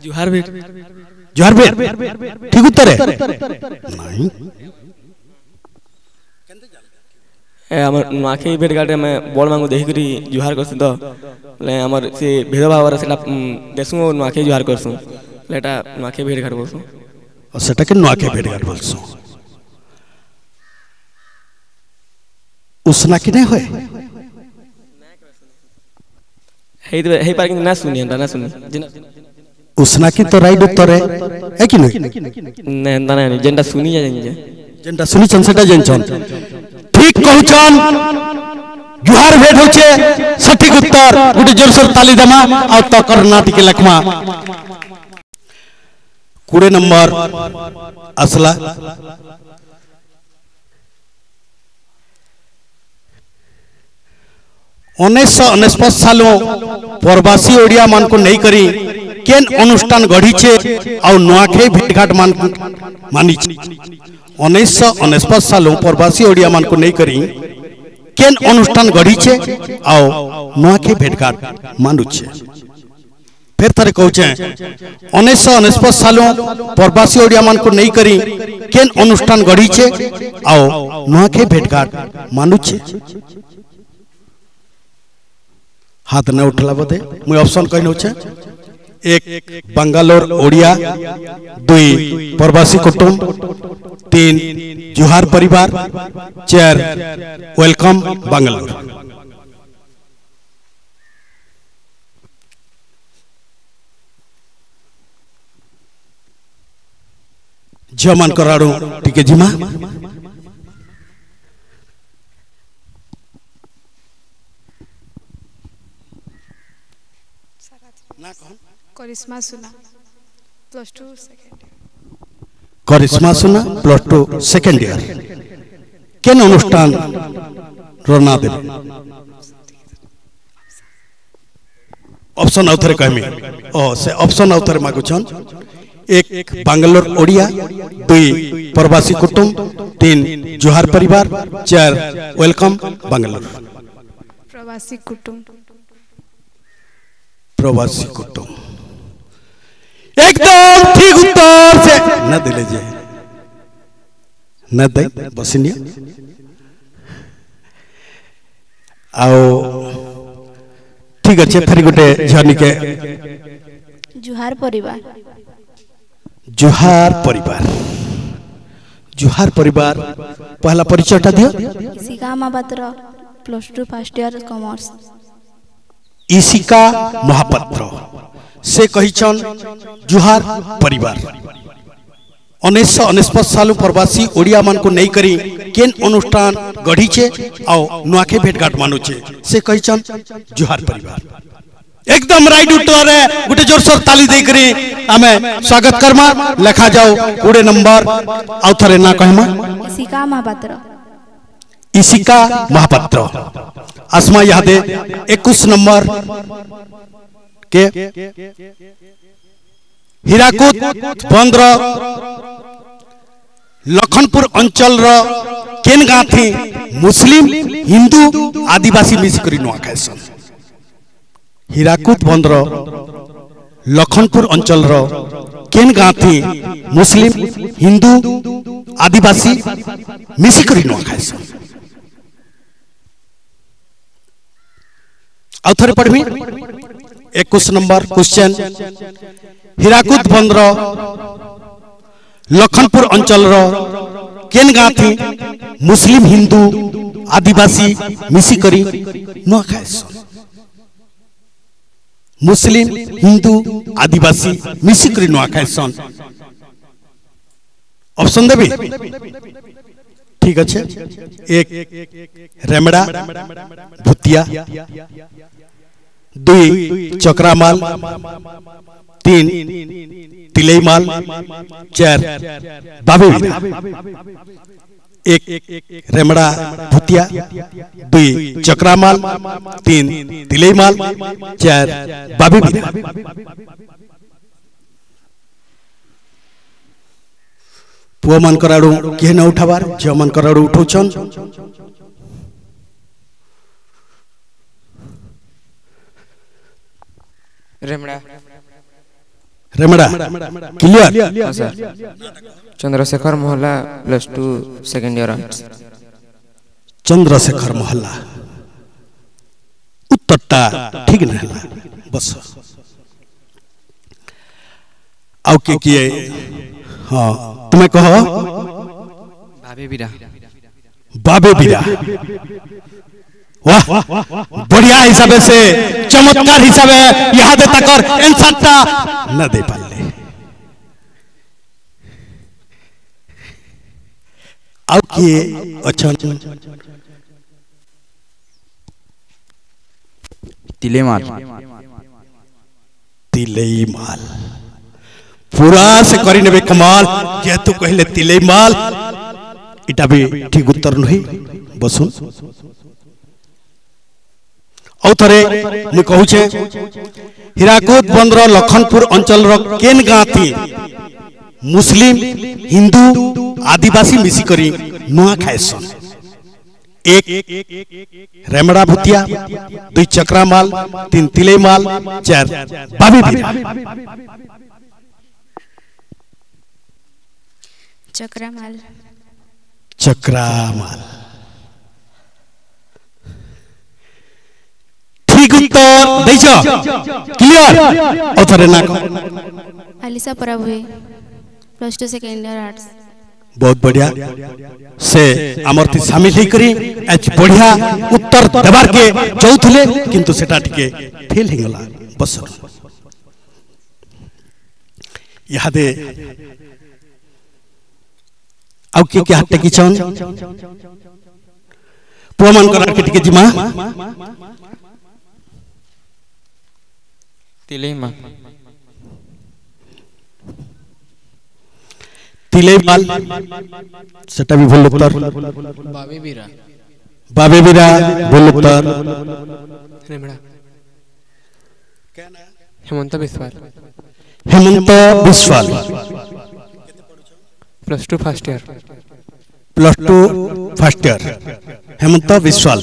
जुहार भेट ठीक उत्तर है नहीं हमर नुआखे भेट गाटे में बड़ मांगो देखि करी जुहार करसु तो ले हमर से भेदभाव रे सेटा देसु नुआखे जुहार करसु लेटा नुआखे भेट घाट बोलसु और सेटा के नुआखे भेट घाट बोलसु उसना कि नहीं होए हे पार ना सुनी उसना की तो राइट उत्तर है कि नहीं ना जेंडा सुनी जेंडा सुनी छन सेटा जेन छन ठीक कहउछन जुहार भेट होचे सठिक उत्तर गुटे जोर से ताली दमा आ तो कर्नाटक के लखमा 20 नंबर असला 1949 सालों प्रवासी ओडिया मान को नहीं करी केन अनुष्ठान गढ़ी छे और नुआखे भेटघाट मान मानी 1949 सालों प्रवासी ओडिया मान को नहीं करी केन अनुष्ठान गढ़ी छे और नुआखे भेटघाट मानु छे फिर थरे कहूचे 1949 सालों प्रवासी ओडिया मान को नहीं करी केन अनुष्ठान गढ़ी छे और नुआखे भेटघाट मानु छे हाथ न उठला बदे मुई ऑप्शन कहनो छे 1 बंगालोर ओडिया 2 प्रवासी कुटुंब 3 जुहार परिवार 4 वेलकम बंगालोर जमान कराड़ो टिके जिमा करिश्मा सुना +2 सेकंड करिश्मा सुना +2 सेकंड ईयर केन अनुष्ठान रोना दे ऑप्शन आउथरे कहमी ओ से ऑप्शन आउथरे मागु छन 1 बेंगलोर ओडिया 2 प्रवासी कुटुंब 3 जुहार परिवार 4 वेलकम बेंगलोर प्रवासी कुटुंब एकदम ठीक उत्तर से न दिले जे न दे बसिनिया आओ ठीक अच्छे फिर गोटे झनी के जुहार परिवार जुहार परिवार जुहार परिवार पहला परिचयटा दियो Isika Mahapatra +2 first year commerce Isika Mahapatra से कहिचन जुहार परिवार 1949 साल प्रवासी ओडिया मान को नहीं करी केन अनुष्ठान गढ़ीचे आओ नुआखे भेटघाट मानुचे से कहिचन जुहार परिवार एकदम राइट उत्तर है गुटे जोर सोर ताली दे करी हमें स्वागत करमा लिखा जाओ कोड़े नंबर आउ थरे ना कहमा इसिका महापात्र इसिका महापात्र आसमा यादे 21 नंबर के हीराकुद बंद्र लखनपुर अंचल रो केन गाँ थी मुस्लिम हिंदू आदिवासी मिसी करी नुआ खाइसन हीराकुद बंद्र लखनपुर अंचल रो केन गाँ थी मुस्लिम हिंदू आदिवासी मिसी करी नुआ खाइसन आउ थरे पढ़मी 21 नंबर क्वेश्चन हीराकुद बंद्र लखनपुर अंचल रो केन गाँ थी मुस्लिम हिंदू आदिवासी मिसी करी नुआ खाइसन मुस्लिम हिंदू आदिवासी मिसी करी नुआ खाइसन ऑप्शन देबी ठीक अच्छे एक रेमड़ा भुतिया 2 चक्रामाल 3 तिलैमाल 4 बाबे एक रेमड़ा भुतिया 2 चक्रामाल 3 तिलैमाल 4 बाबे पुआ मान कराड़ू किए न उठाबार झियो मान कराड़ू उठौछन रेमड़ा रेमड़ा क्लियर हां सर चंद्रशेखर मोहल्ला +2 सेकंड ईयर आर्ट्स चंद्रशेखर मोहल्ला उत्तरटा ठीक नहीं बस आउ के किए हां तुम्हें कहो बाबे बीरा वाह बढ़िया हिसाब से चमत्कार हिसाब यहाँ दे तकर आंसरटा न दे पाले आउ के अच्छा तिलैमाल तिलैमाल पूरा से करी नेबे कमाल जेतु कहले तिलैमाल इटा भी ठीक उत्तर नहीं बसुन औ थरे मु कहू छे हीराकुद बंद्र लखनपुर अंचल रो केन गाँ थी मुस्लिम हिंदू आदिवासी मिसी करी नुआ खाइसन एक रेमड़ा भुतिया 2 चक्रामाल 3 तिलैमाल 4 बाबी बीरा चक्रामाल चक्रामाल ठीक उत्तर दैछो क्लियर अथरे ना अलिसा प्रभु +2 सेकंड ईयर आर्ट्स बहुत बढ़िया से आमरती शामिल ही करी आज बढ़िया उत्तर देबार के चौथले किंतु सेटा टिके फेल ही गला बस यहाँ दे आउ के क्या हट्टे की चौन पुआमान करार के टिके जिमा तिलैमाल तिलैमाल सेटा भी भूल उत्तर बाबे बीरा भूल उत्तर हेमंत बिस्वाल +2 फर्स्ट ईयर हेमंत बिस्वाल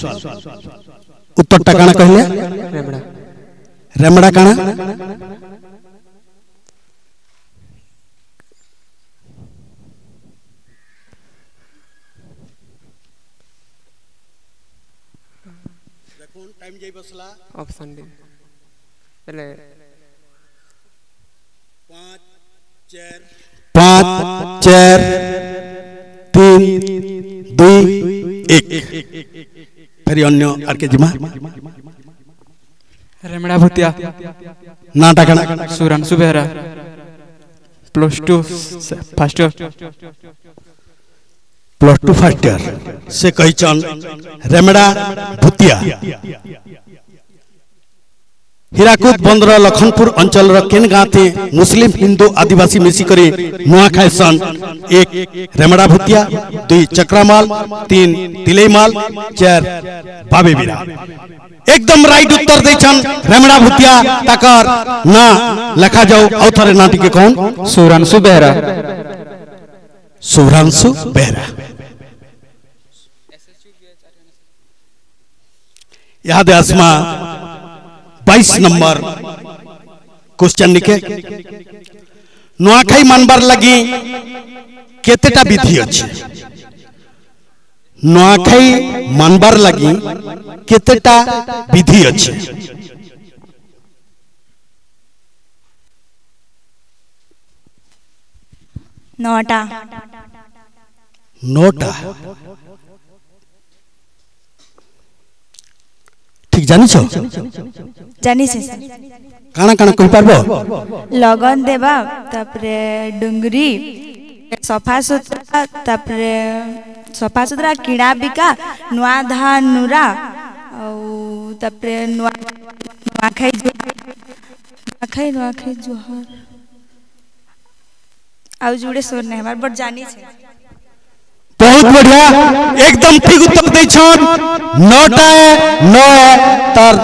उत्तर टा काना कहले रेमड़ा रेमड़ा काना टाइम जाई बसला ऑप्शन डी पहले 5 4 3 2 1 फिर अन्य आर के जिमा रेमड़ा भूतिया नाटा कना Suranshu Behera +2 first year +2 first year से कहिचन रेमड़ा भूतिया हीराकुद बंदर लखनपुर अंचल केन गाते मुस्लिम हिंदू आदिवासी मिसी करी नुआ खायसन 1 रेमड़ा भूतिया 2 चक्रामाल 3 तिलेमाल 4 बाबे बिरा एकदम राइट उत्तर दैछन रेमड़ा भूतिया ताकर ना लिखा जाओ औथरे नाटी के कौन सुरांशु बेहरा सुरांशु बेहरा याद आसमा 22 नंबर क्वेश्चन लिखे नुआखाई मानबार लगी केतेटा विधि अछि नुआखाई मानबार लगी केतेटा विधि अछि 9टा ठीक जानी छो जानी से काना काना कहि पारबो लगन देबा तापरे डुंगरी सफा सुतरा कीड़ा बिका नुआ धान नुरा तापरे नुआ खाई जोहर आउ जुड़े सोर ने हमार बट जानी छे बहुत बढ़िया एकदम ठीक उत्तर दै छन 9टा 9 तर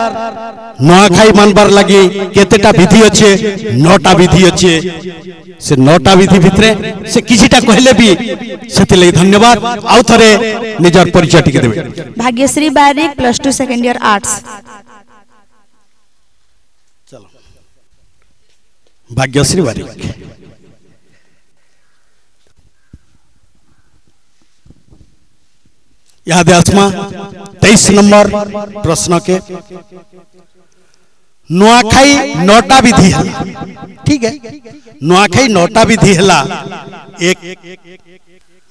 नुआखाई मानबार लगी केतेटा विधि अछि 9टा विधि अछि से 9टा विधि भितरे से किछिटा कहले भी सेति लई धन्यवाद आउ थरे निजर परिचय टिके देबे भाग्यश्री बारिक +2 सेकंड ईयर आर्ट्स चलो भाग्यश्री बारिक याद आसमा 23 नंबर प्रश्न के नुआखाई 9टा विधि है ठीक है नुआखाई 9टा विधि है 1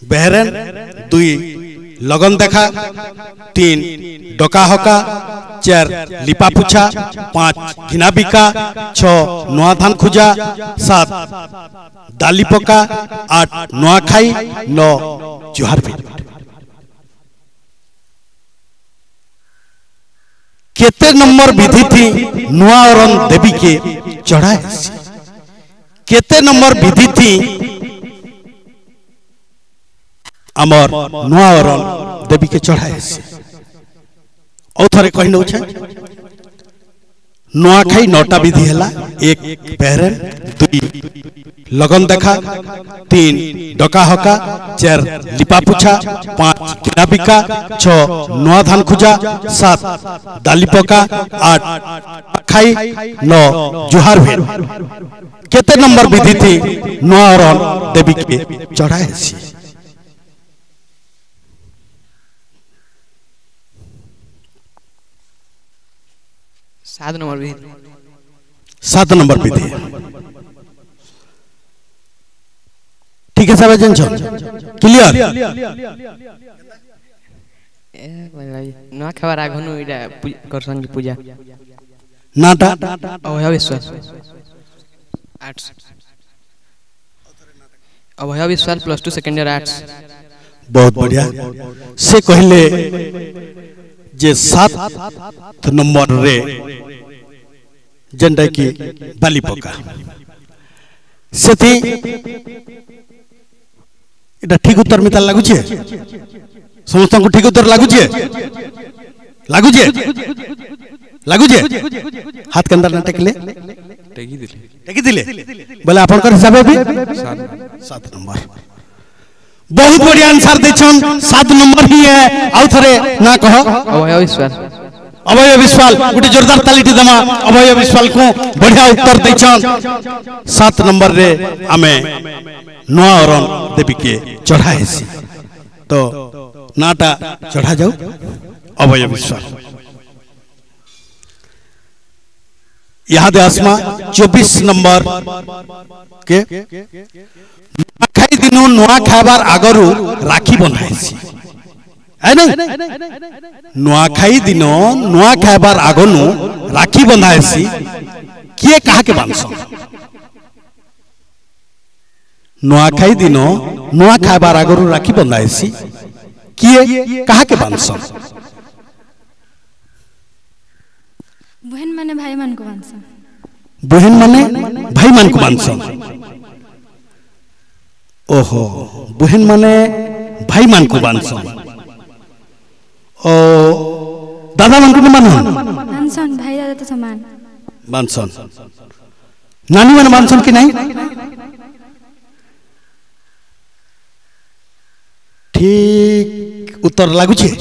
बेहरन 2 लगन देखा 3 डका हका 4 लिपा पुछा 5 घिना बिका 6 नुआ धान खुजा 7 दाली पका 8 नुआखाई 9 जुहार भी केते नंबर विधि थी नुआ औरन देवी के चढ़ाए केते नंबर विधि थी अमर नुआ औरन देवी के चढ़ाए औथरे कहि नौ छे नुआखाई 9टा विधि हला 1 बेहरन 2 लगन देखा 3 डका हका 4 लिपा पुछा 5 किना बिका 6 नुआ धान खुजा 7 दाली पका 8 खाई 9 जुहार भेल केते नंबर विधि थी नुआ औरन देवी के चढ़ाए सी 7 नंबर विधि 7 नंबर विधि ठीक है सब जन क्लियर नुआ खबर आगनु इडा करसन की पूजा नाटा अभय विश्वास आर्ट्स अभय विश्वास +2 सेकंड ईयर आर्ट्स बहुत बढ़िया से कहले जे 7 नंबर रे जेंडा की बाली पका सेथि इटा ठीक उत्तर मिता लागु छे समस्त को ठीक उत्तर लागु छे हाथ के अंदर न टेकले टेकी दिले बोले आपन कर हिसाब भी 7 नंबर बहुत बढ़िया आंसर देछन 7 नंबर ही है आउ थरे ना कहो अभय विश्वाल गुटे जोरदार तालीटी दमा अभय विश्वाल को बढ़िया उत्तर देछन 7 नंबर रे आमे नुआ औरन देवी के चढ़ाए तो नाटा चढ़ा जाऊ अभय विश्वाल यहाँ दे आसमा 24 नंबर के खाई दिनो नुआ खाबार आगरु राखी बंधाइसी है नहीं नुआ खाई दिनो नुआ खाबार आगनु राखी बंधाइसी किए कहा के बांस नुआ खाई दिनो नुआ खाबार आगरु राखी बंधाइसी किए कहा के बांस बहन माने भाई मान को बांस बहन माने भाई मान को बांस ओहो बहन माने भाई मान को बांस ओ दादा मान को मानो बांसन भाई दादा तो समान बांसन नानी माने बांसन की नहीं ठीक उत्तर लागू छे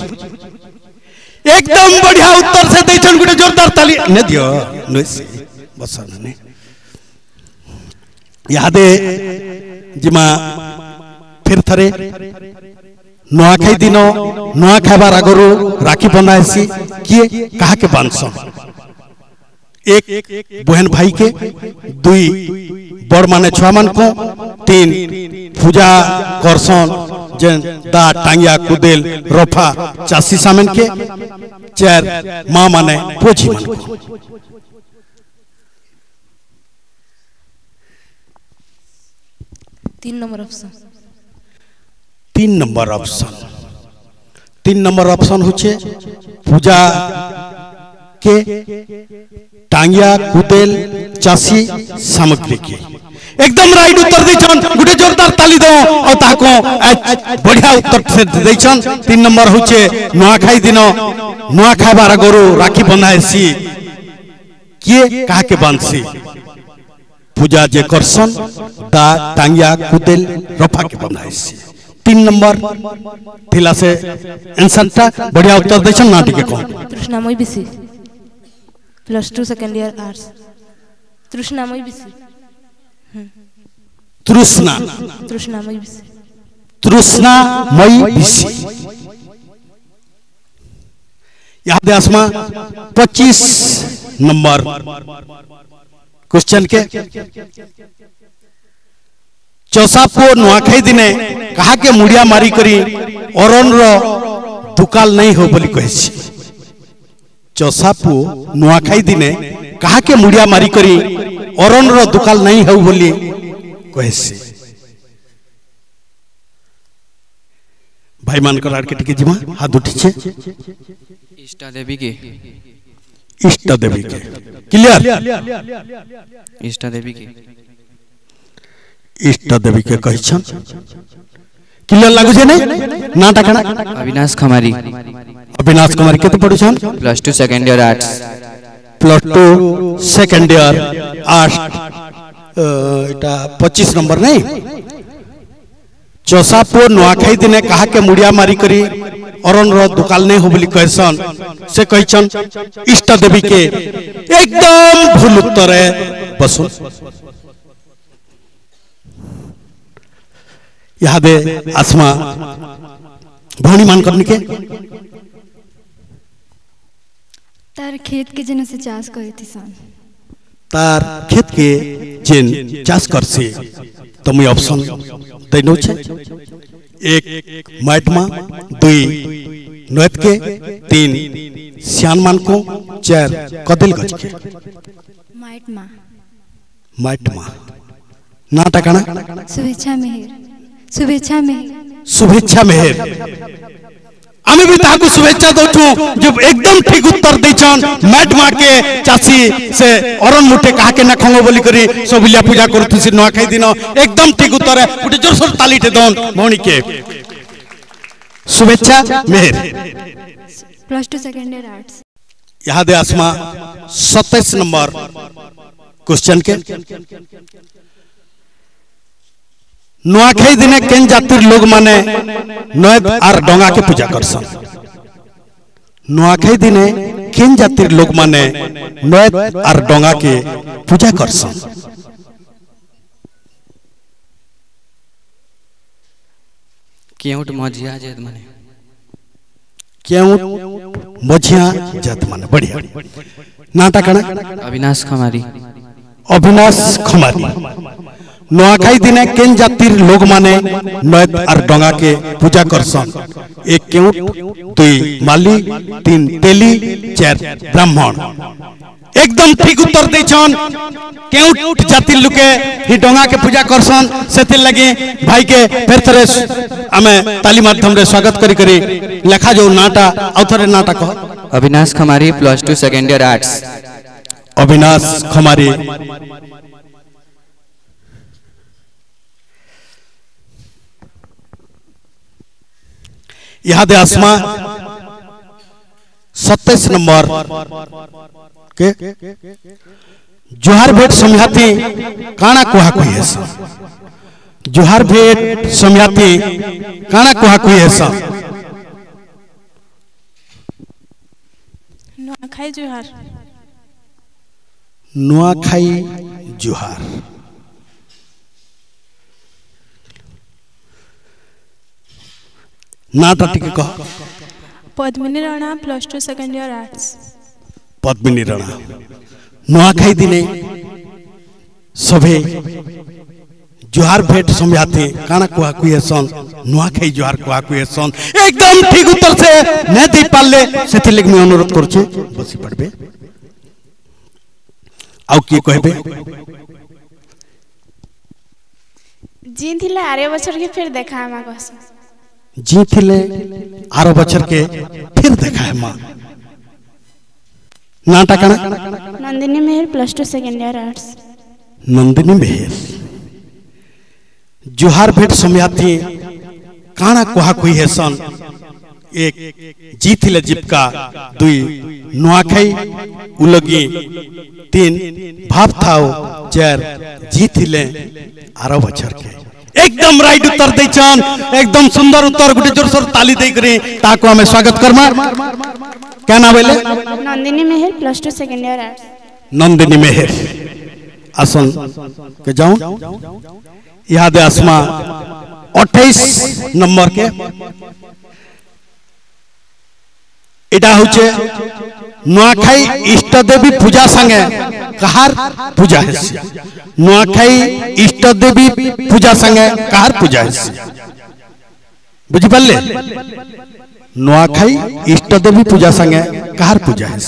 एकदम बढ़िया उत्तर से दैछन गुटे जोरदार ताली ने दियो नोसी बस ने यादे जिमा फिर थरे नुआ खाई दिनो नुआ खाबार आगरु राखी बंधाइसी किए कहा के बांस एक बहन भाई के दुई बड़ माने छुआ मान को तीन पूजा करसन जेन दा टांगिया कुदेल रफा चासी सामन के चार मां माने पोछी मान को 3 number option 3 number option 3 number option होचे पूजा के टांगिया कुदेल चासी सामग्री के एकदम राइट उत्तर दैछन गुटे जोरदार ताली दो और ताको बढ़िया उत्तर से दैछन 3 नंबर होचे नुआखाई दिनो नुआ खाबार गरु राखी बंधाइसी किए कहा के बांधसी पूजा जे करसन दा टांगिया कुदेल रफा के बंधाइसी 3 नंबर थिला से आंसर ता बढ़िया उत्तर दैछन ना टिके को Trishnamayee Bisi +2 second year arts Trishnamayee Bisi Trishnamayee Bisi Trishnamayee Bisi यहाँ दे आसमा 25 नंबर क्वेश्चन के चौसापो नुआखाई दिने कहा के मुड़िया मारी करी अरन रो दुकाल नहीं हो बोली कहिछि चौसापो नुआखाई दिने कहा के मुड़िया मारी करी अरन रो दुकाल नहीं हो बोली कहिछि भाई मान कर के जिमा हाथ उठी छे इष्ट देवी के क्लियर इष्ट देवी के इष्ट देवी के कहिछन क्लियर लागु छे नै ना टाकना अविनाश कुमारी के तो पढुछन +2 second year arts +2 second year arts एटा 25 नंबर नहीं चौसापो नुआखाई दिने कहा के मुड़िया मारी करी अरन रो दुकाल नहीं हो बोली कहसन से कहिछन इष्ट देवी के एकदम भूल उत्तर है बसु यहाँ दे आसमा भौणी मान करनी के तार खेत के जन से चाष करे थी सन तार खेत के जिन चाष कर से तो मुझे ऑप्शन देनो छे एक माइटमा दुई नोत के तीन सियान मान को चार कदिल गज के माइटमा ना टाकना शुभेच्छा मेहर आमी भी ताकू शुभेच्छा दोछु जब एकदम ठीक उत्तर दैछन मैटमा के चासी से अरन मुठे कहा के ना खंगो बोली करी सोबिलिया पूजा करथि से नुआखाई दिनो एकदम ठीक उत्तर है गुटे जोर सोर ताली टे दोन भौणी के शुभेच्छा मेहर +2 सेकंड ईयर आर्ट्स यहाँ दे आसमा 27 नंबर क्वेश्चन के नुआखाई दिने केन जातिर लोग माने नोएत आर डोंगा के पूजा करसन नुआखाई दिने केन जातिर लोग माने नोएत आर डोंगा के पूजा करसन केउट मजिया जेद माने केउट मझिया जात माने बढ़िया नाटा कना अविनाश खमारी अविनाश खमारी नुआखाई दिने केन जातिर लोग माने नयत और डंगा के पूजा करसन एक केउट दुई माली तीन तेली चार ब्राह्मण एकदम ठीक उत्तर देछन केउट जातिर लुके ही डंगा के पूजा करसन सेति लगे भाई के फेर थरे हमें ताली माध्यम रे स्वागत करी करी लेखा जो नाटा औथरे नाटा कह Abinash Khamari +2 second year arts Abinash Khamari यहाँ दे आसमा 27 नंबर के जोहार भेट समझाती काना कुहा कोई है जोहार भेट समझाती काना कुहा कोई है नुआखाई जोहार नुआखाई जोहार नाटा टिके कह Padmini Rana +2 second year arts Padmini Rana Nuakhai दिने सभे जोहार भेट समझाते काना कुआ कुए सन नुआखाई जोहार कुआ कुए सन एकदम ठीक उत्तर से न दे पाले सेति लेक में अनुरोध करछे बसी पड़बे आउ की कहबे जी थिले आरे बछर के फिर देखा हम कहस जी थिले आरो बछर के फिर देखा है मां नाटा कना नंदिनी मेहर +2 सेकंड ईयर आर्ट्स नंदिनी मेहर जोहार भेट समझाती काना कुहा कोई है सन एक जी थिले जिपका दुई नुआखाई उलगी तीन भाव थाओ चार जी थिले आरो बछर के एकदम राइट उत्तर दैछन एकदम सुंदर उत्तर गुटे जोर सोर ताली दे करे ताको हमें स्वागत करमा क्या नाम बोले नंदिनी मेहर +2 सेकंड ईयर आर्ट्स नंदिनी मेहर आसन के जाऊं याद है आसमा 28 नंबर के एटा होचे नुआखाई इष्ट देवी पूजा संगे कहार पूजा है नुआखाई इष्ट देवी पूजा संगे कहार पूजा है बुझी पाले नुआखाई इष्ट देवी पूजा संगे कहार पूजा है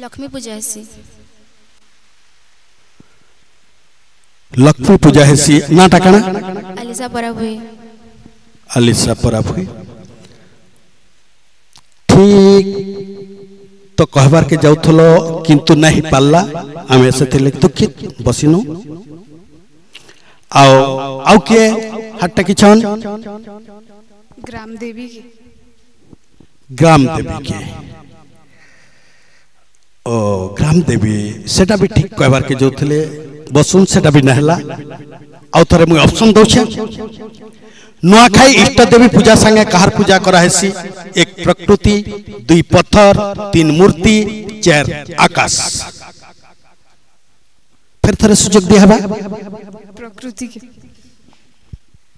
लक्ष्मी पूजा है लक्ष्मी पूजा है नाटा कना अलिसा पराभुई अलिसा पराभुई ठीक तो कहबार के जाउथलो किंतु नहीं पाला आमे से थिले दुखित बसिनो आओ के हट्टा की छन ग्राम देवी के ओ ग्राम देवी सेटा भी ठीक कहबार के जाउथले बसुन सेटा भी नहला आउ थरे मु ऑप्शन दउ छे नुआखाई इष्ट देवी पूजा संगे कहार पूजा करा हेसी एक प्रकृति दुई पत्थर तीन मूर्ति चार आकाश फिर थरे सुजोग दिया बा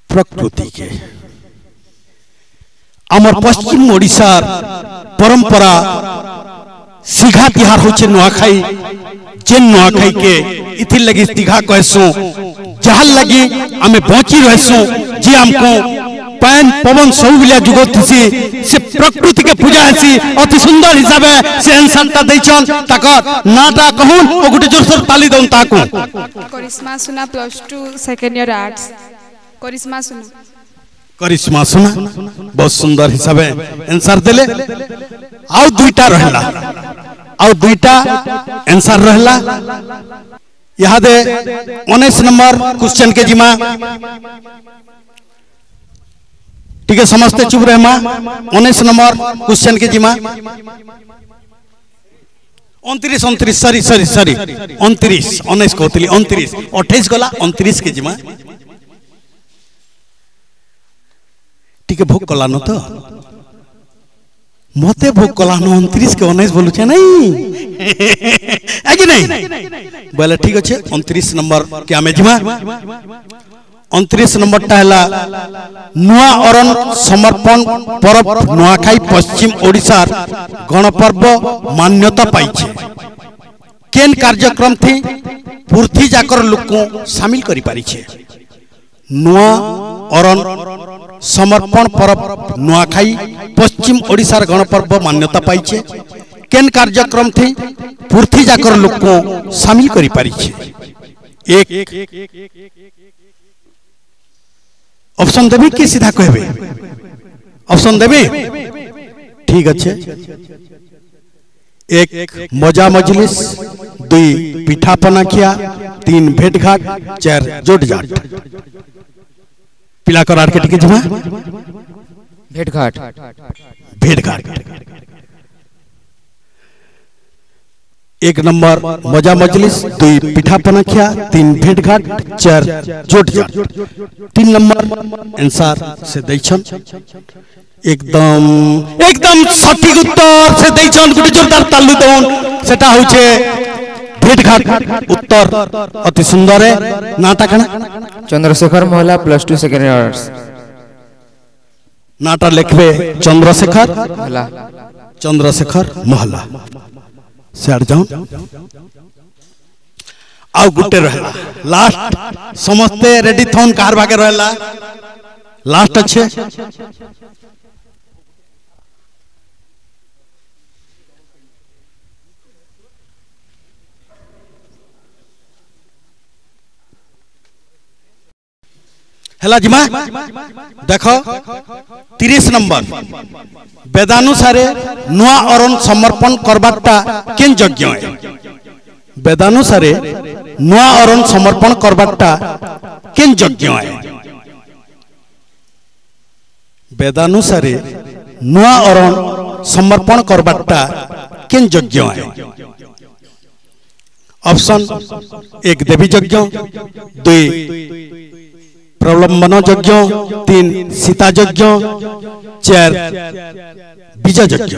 प्रकृति के अमर पश्चिम ओडिशार परंपरा सिघा तिहार होचे नुआखाई जेन नुआखाई के इथि लगी सिघा कहसु जहाल लगी आमे बची रहसु जे हमको पैन पवन सब बिलिया जुगोथसी से प्रकृति के पूजा हेसी अति सुंदर हिसाबे से आंसरटा दैछन ताकर नाटा कहून ओ गुटे जोर सोर ताली दउन ताकू करिश्मा सुना +2 सेकंड ईयर आर्ट्स करिश्मा सुना बहुत सुंदर हिसाबे आंसर देले आउ दुईटा रहला आंसर रहला यहाँ दे 19 नंबर क्वेश्चन के जिमा ठीक है समझते चुप रहे माँ 19 नंबर क्वेश्चन के जिमा 29 सॉरी 29 कहती 28 गला 29 के जिमा टिके भोग कला न तो मते भोग कला न 29 के 19 बोलु छे नहीं आगे नहीं बोले ठीक अच्छे 29 नंबर के आमे जिमा 29 नंबरटा है नुआ अरन समर्पण परब नुआखाई पश्चिम ओडिशार गणपर्व मान्यता पाइछे केन कार्यक्रम थी पूर्ति जाकर लोक शामिल करि पारिछे नुआ अरन समर्पण परब नुआखाई पश्चिम ओडिशार गणपर्व मान्यता पाइछे केन कार्यक्रम थी पूर्ति जाकर लोक शामिल करि पारिछे एक ऑप्शन देबे कि सीधा कहबे ऑप्शन देबे ठीक अच्छे एक मजा मजलिस दुई पिठा पनाखिया तीन भेट घाट चार जोट जाट पिला करार के टिके जमा भेट घाट एक नंबर मजा मजलिस दुई पिठा पनाखिया तीन भेट घाट चार जोट जाट 3 नंबर आंसर से दैछन एकदम सटीक उत्तर से दैछन गुटे जोरदार तालु दउन सेटा होछे भेट घाट उत्तर अति सुंदर है नाटा कना चंद्रशेखर महला +2 सेकेंड इयर्स नाटा लिखबे चंद्रशेखर महला सियाड़ जाऊं आउ गुटे रहला लास्ट समस्ते रेडी थौन कार भागे रहला लास्ट अच्छे हेला जिमा देखो 30 नंबर वेदानुसारे नुआ अरन समर्पण करबाटा केन यज्ञ है वेदानुसारे नुआ अरन समर्पण करबाटा केन यज्ञ है वेदानुसारे नुआ अरन समर्पण करबाटा केन यज्ञ है ऑप्शन 1 देवी यज्ञ 2 प्रलंबन यज्ञ 3 सीता यज्ञ 4 बीज यज्ञ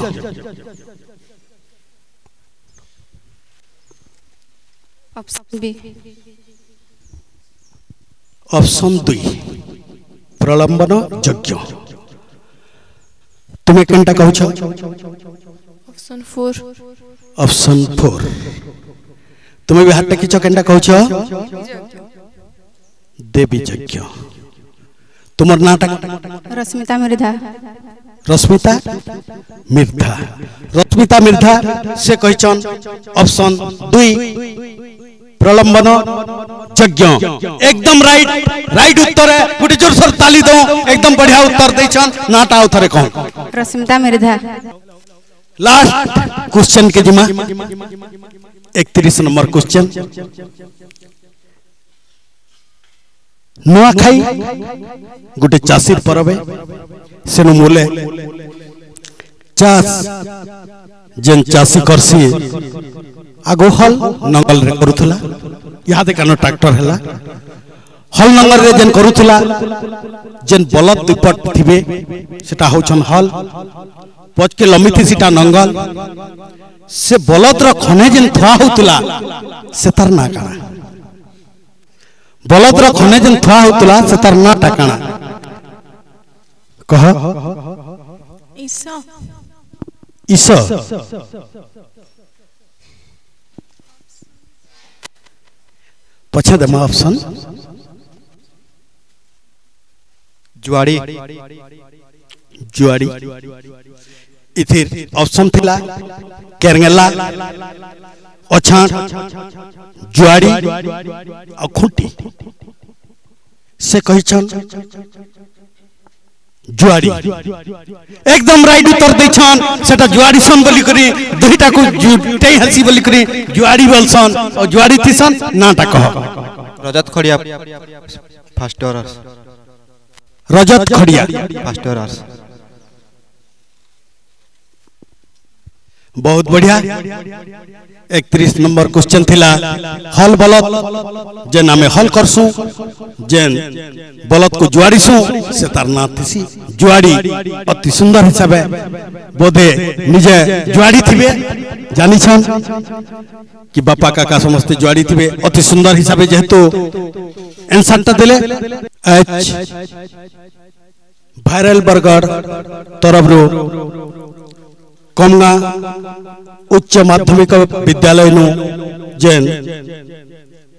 ऑप्शन 2 प्रलंबन यज्ञ तुम्हें कौनटा कहू ऑप्शन 4 तुम्हें भी हाथ टेकिछ केनटा कहू देवी यज्ञ तुमर नाटक रश्मिता मिर्धा से कहचन ऑप्शन 2 प्रलंबन यज्ञ एकदम राइट उत्तर है गुटे जोर सर ताली दो एकदम बढ़िया उत्तर दैछन नाटा उथरे कहूं रश्मिता मिर्धा लास्ट क्वेश्चन के जिमा 31 नंबर क्वेश्चन नुआखाई गुटे चाषीर परब सेनु मूले चाष जेन चाषी करसी आगो हल नंगल रे करूथला यहाँ दे कानो ट्रैक्टर हैला हल नंगल रे जेन करूथला जेन बलद दुपट थिबे सेटा होछन हल पच के लमिथि सिटा नंगल से बलद रो खने जेन थवा होतला से तार ना काना बलद रो खने जेन थवा होतला से तार ना टाकाना कह ईसा पछे दमा ऑप्शन जुआड़ी इथिर ऑप्शन थिला केरंगला अछाट जुआड़ी और खुंटी से कहिछन जुआड़ी एकदम राइट उत्तर दैछन सेटा जुआड़ी सन बोली करी दुईटा को जुटै हंसी बोली करी जुआड़ी बोलसन और जुआड़ी थिसन नाटा कह रजत खड़िया फर्स्ट ऑर्डर रजत खड़िया फर्स्ट ऑर्डर बहुत बढ़िया 31 नंबर क्वेश्चन थिला हल बलद जेन आमे हल करसु जेन बलद को जुआड़ीसु से तार ना थिसी जुआड़ी अति सुंदर हिसाबे बोधे निजे जुआड़ी थिबे जानी छन कि बापा काका समस्त जुआड़ी थिबे अति सुंदर हिसाबे जेहेतु आंसरटा देले एच भाइरल बरगढ़ तरफ कमगा उच्च माध्यमिक विद्यालय नु जेन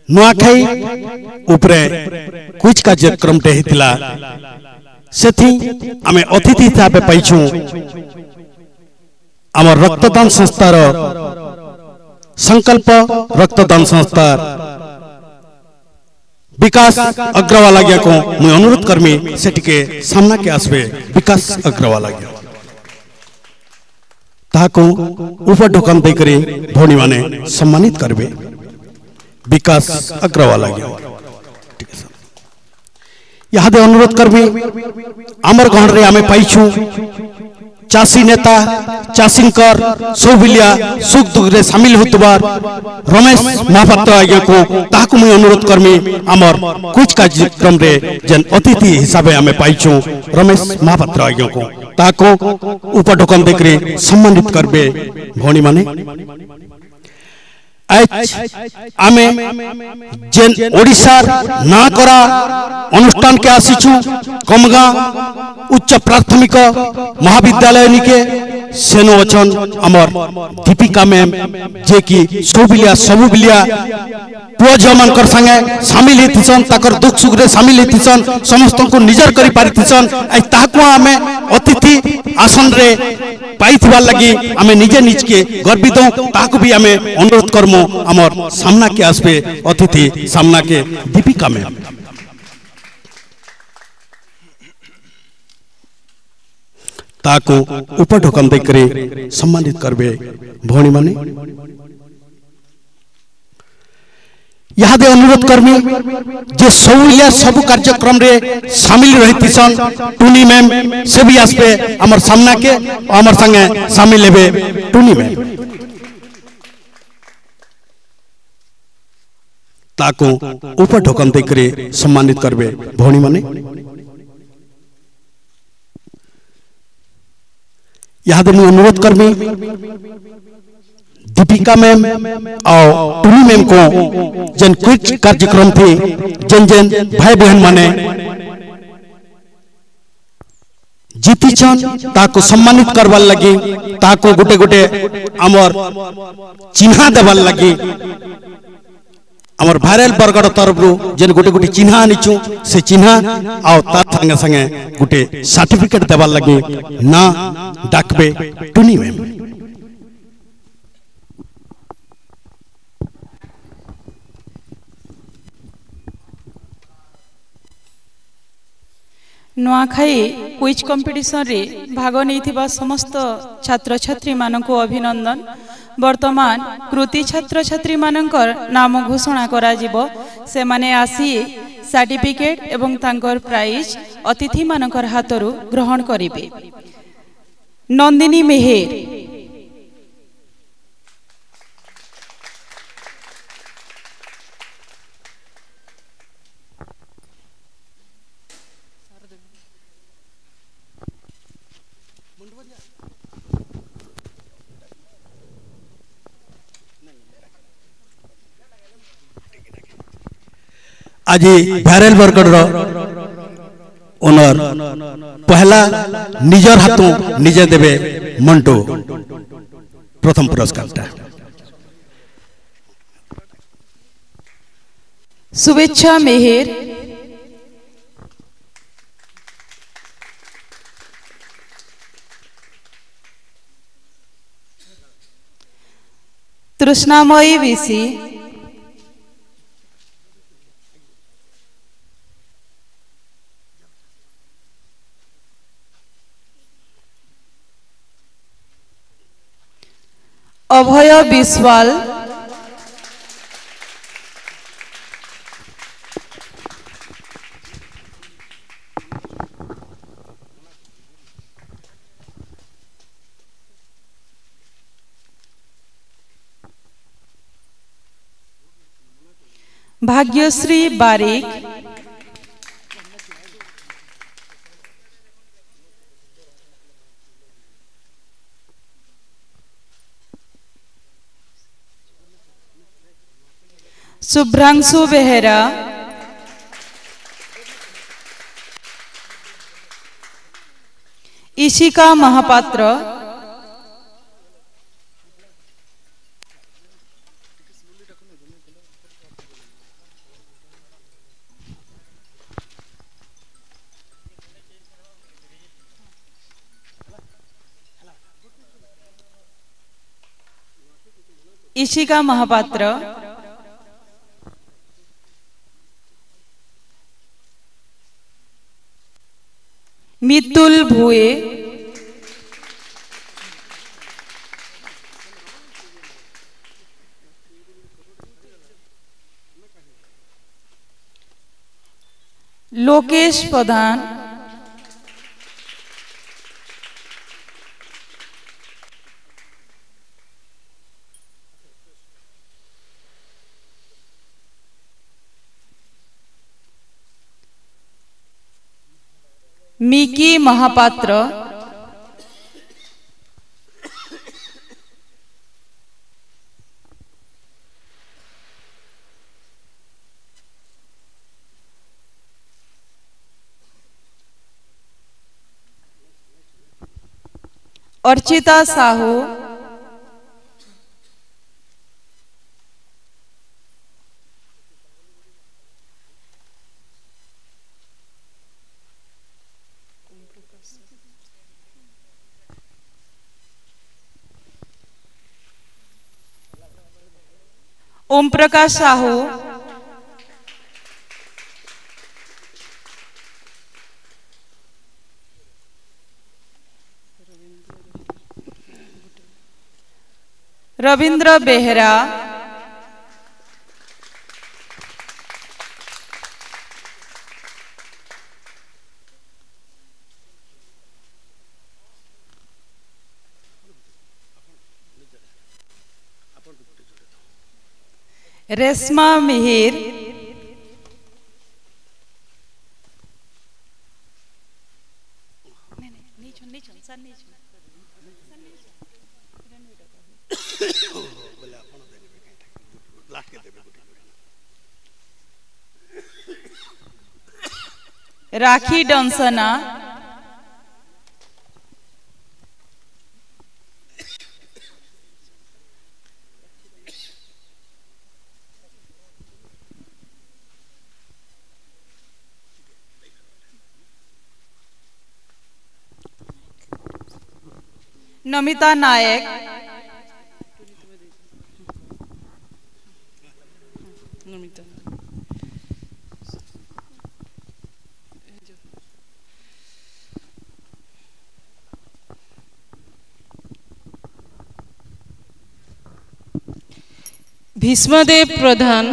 नुआखाई उपरे कुछ कार्यक्रम टे हितला सेथि आमे अतिथि हिसाब पाइछु आमर रक्तदान संस्थार संकल्प रक्तदान संस्था विकास अग्रवाल आज्ञा को मुझे अनुरोध करमी सेठी के सामना के आसबे विकास अग्रवाल आज्ञा ताको ऊपर ढोकन दे करी भौणी माने सम्मानित करबे विकास अग्रवाल आज्ञा यहाँ दे अनुरोध करबी आमर गहन रे आमे पाइछु चासी नेता चासीकर सौबिलिया सुख दुख रे शामिल होतबार रमेश महापात्र आज्ञा को ताकू मुझे अनुरोध करमी आमर कुछ कार्यक्रम रे जन अतिथि हिसाब से आमे पाइछु रमेश महापात्र आज्ञा को ताको ऊपर ढोकन देखरे सम्मानित करबे भौणी माने आमे जेन ओडिशा ना करा अनुष्ठान के आसीछु कमगा उच्च प्राथमिक महाविद्यालय निके सेनो अछन अमर दीपिका मैम जे कि सबुबिलिया पुआ झियो मानकर संगे शामिल हेतिसन ताकर दुख सुख रे शामिल हेतिसन समस्त को निजर करि पारितिसन आ ताको आमे अतिथि आसन रे पाइथिबार लगी आमे निजे निज के गर्वित ताको भी आमे अनुरोध करमु अमर सामना के आसबे अतिथि सामना के दीपिका मैम ताको ऊपर ढोकन दे करे सम्मानित करबे भौणी माने यहाँ दे अनुरोध करमी जे सौलिया सब कार्यक्रम रे शामिल रहतिसन टूनी मैम से भी आसबे हमर सामना के हमर संगे शामिल हेबे टूनी मैम ताको ऊपर ढोकन दे करे सम्मानित करबे भौणी माने यहाँ दे अनुरोध करमी दीपिका मैम और टूनी मैम को जन कुछ कार्यक्रम थे जन जन भाई बहन माने जीती छन ताको सम्मानित करवार लगी ताको गोटे गोटे अमर चिन्हा देवार लगी अमर भाइरल बरगढ़ तरफ जेन गोटे गोटे चिन्हा आनीचु से चिन्हा आउ तार संगे संगे गोटे सर्टिफिकेट देवार लगी ना डाकबे टूनी मैम नुआखाई क्विज कंपटीशन रे भाग नहीं समस्त छात्र छात्री मानक अभिनंदन वर्तमान कृति छात्र छात्री मानकर नाम घोषणा करा जिवो से माने आसी सर्टिफिकेट एवं तांकर प्राइज अतिथि मानकर हाथरू ग्रहण करिवे। नंदिनी मेहेर आज भाइरल बरगढ़ ओनर पहला निजर हाथों निजे देवे मंटो प्रथम पुरस्कार शुभेच्छा मेहेर तृष्णामयी विसी अभय बिस्वाल भाग्यश्री बारिक शुभ्रांशु बेहरा ईशिका महापात्र, ईशिका महापात्र, मितुल भुए, लोकेश प्रधान, मिकी महापात्र, अर्चिता साहू, ओम प्रकाश साहू, रविंद्र बेहरा, रेशमा मिहिर, राखी डंसना, नमिता नायक, भीष्मदेव प्रधान,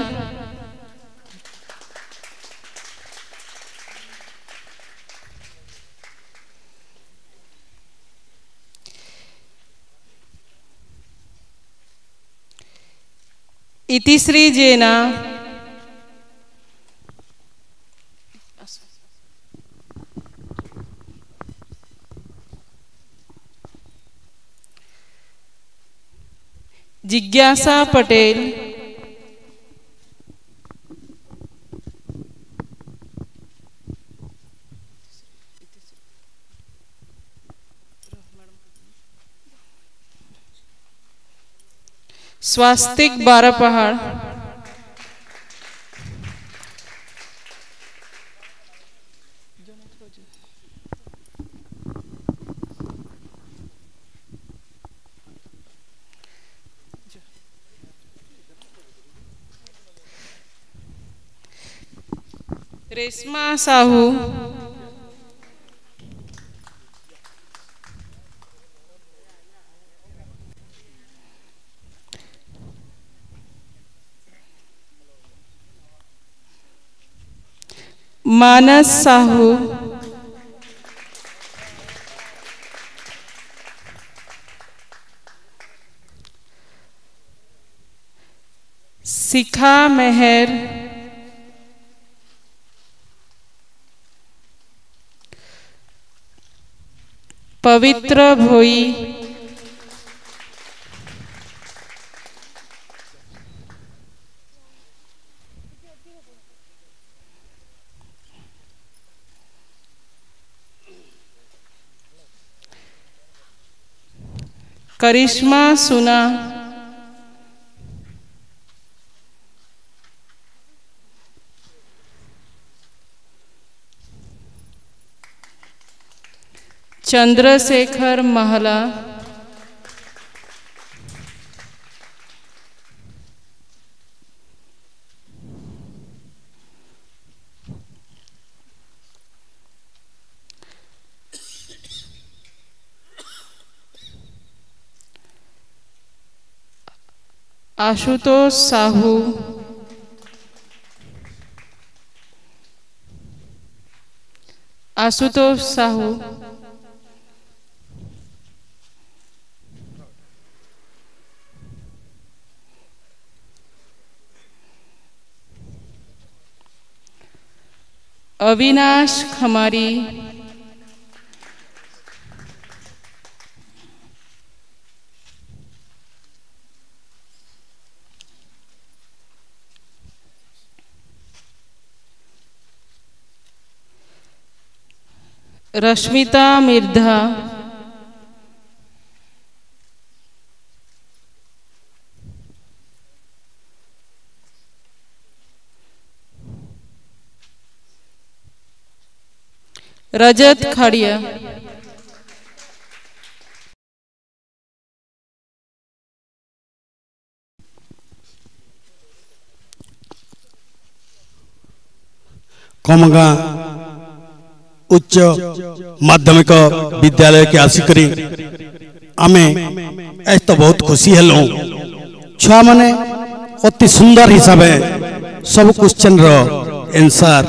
इतिश्री जेना, जिज्ञासा पटेल, स्वास्तिक बारह पहाड़, रेशमा साहू, मानस साहू, शिखा मेहर, पवित्र भोई, करिश्मा सुना, चंद्रशेखर महला, आशुतोष साहू, आशुतोष साहू, अविनाश खमारी, रश्मिता मिर्धा, रजत खड़िया, कमगा उच्च माध्यमिक विद्यालय के आसिकरी आमे आज तो बहुत खुशी हेलो छुआ माने अति सुंदर हिसाब सब क्वेश्चन रो आंसर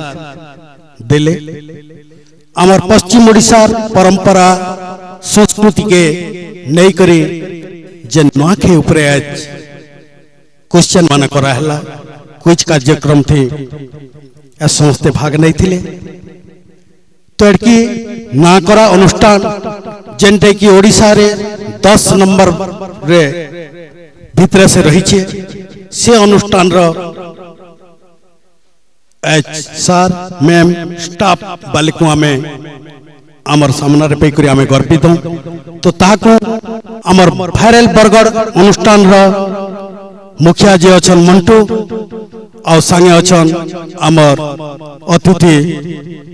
देले। आमर पश्चिम ओडिशा परंपरा संस्कृति के नहीं करी जे नुआखे उपरे आज क्वेश्चन मान करा हला कुछ कार्यक्रम थे समस्ते भाग नहीं थिले तड़की ना करा अनुष्ठान जेनटे की ओडिशा रे 10 नंबर रे भीतर से रही छे से अनुष्ठान रो सर मैम स्टाफ बालिक में आमर सामना रे पेकरी आमे गर्वित हूं तो ताको आमर वायरल बरगड़ अनुष्ठान रो मुखिया जी अछन मंटू और संगे अछन आमर अतिथि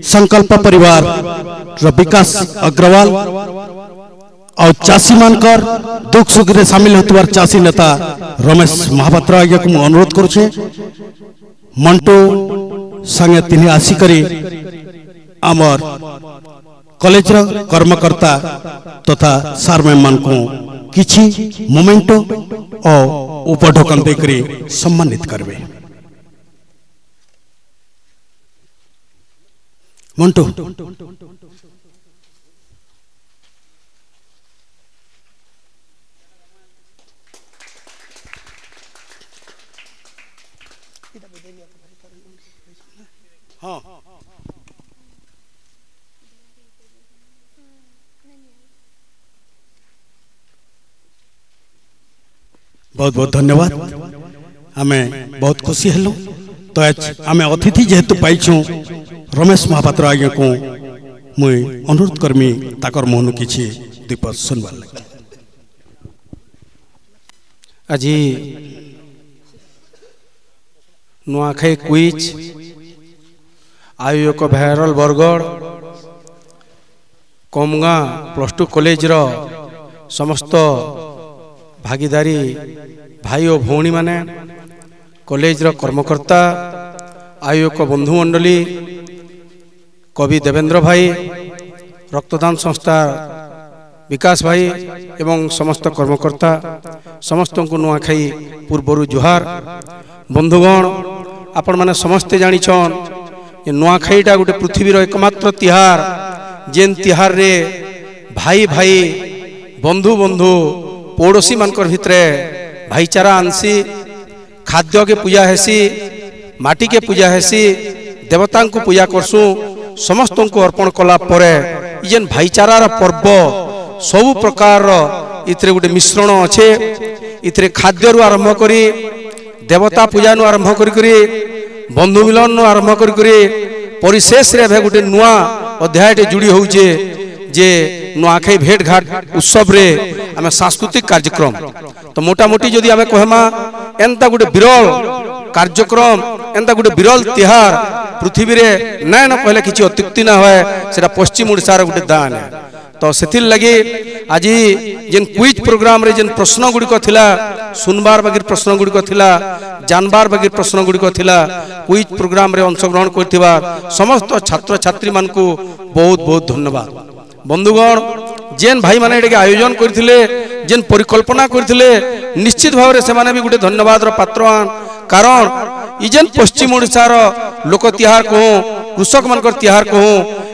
संकल्प परिवार रो विकास अग्रवाल और चाषी मानकर दुख सुख रे शामिल होतबार चाषी नेता रमेश महापात्र आज्ञा को अनुरोध करुछे मंटू संगे तिनी आसी करी आमर कॉलेज रो कर्मकर्ता तथा सार मैम मान को किछि मोमेंटो और उपढोकन देकरी सम्मानित करबे। मंटू हाँ बहुत बहुत धन्यवाद हमें बहुत खुशी हेलु तो आज आमे अतिथि जेहेतु पाइछु रमेश महापात्र आज्ञा को मुई अनुरोध करमी ताकर मोहन किछि दीपक सुनबार लगे। আজি नुआखाई क्विज आयोजक भायरल बरगड़ कमगा +2 कॉलेज रो समस्त भागीदारी भाई और भौणी माने कॉलेज रो कर्मकर्ता आयोजक बंधु मंडली कवि देवेंद्र भाई रक्तदान संस्था विकास भाई एवं समस्त कर्मकर्ता समस्त को नुआखाई पूर्वर जुहार बंधुगण आपण माने समस्ते जानिछन जे नुआखाईटा गोटे पृथ्वीर एकमात्र तिहार जेन तिहार रे भाई भाई बंधु बंधु पड़ोसी मानकर भितरे भाईचारा आनसी खाद्य के पूजा हेसी माटी के पूजा हेसी देवता को पूजा करसु समस्त को अर्पण कला परे जेन भाईचारार पर्व सब प्रकार इतरे गोटे मिश्रण अच्छे इतरे खाद्य रु आरंभ करी देवता पूजा नु आरंभ करी बंधु मिलन नु आरंभ करी परिशेष रे गोटे नुआ अध्याय जोड़ी होउचे जे नुआखाई भेट घाट उत्सव रे आम सांस्कृतिक कार्यक्रम तो मोटा मोटी जदि आम कहमा एंता गोटे विरल कार्यक्रम एंता गोटे विरल तिहार पृथ्वी रे ना न कहले किछि अत्युक्ति ना होए सेटा पश्चिम ओडिसा रे गोटे दान है तो सेथिर लगे आज जेन क्विज प्रोग्राम रे जेन प्रश्न गुड़िक थिला सुनबार बागिर प्रश्न गुड़िक थिला जानबार बागिर प्रश्न गुड़िक थिला क्विज प्रोग्राम रे अंशग्रहण करथिबा समस्त छात्र छात्री मान को बहुत बहुत धन्यवाद बंधुगण जेन भाई माने एटाके आयोजन करथिले जेन परिकल्पना करथिले निश्चित भाव रे सेमाने भी गोटे धन्यवाद रो पात्रवान कारण इजेन पश्चिम ओडिसा रो लोक तिहार को कृषक मानकर तिहार को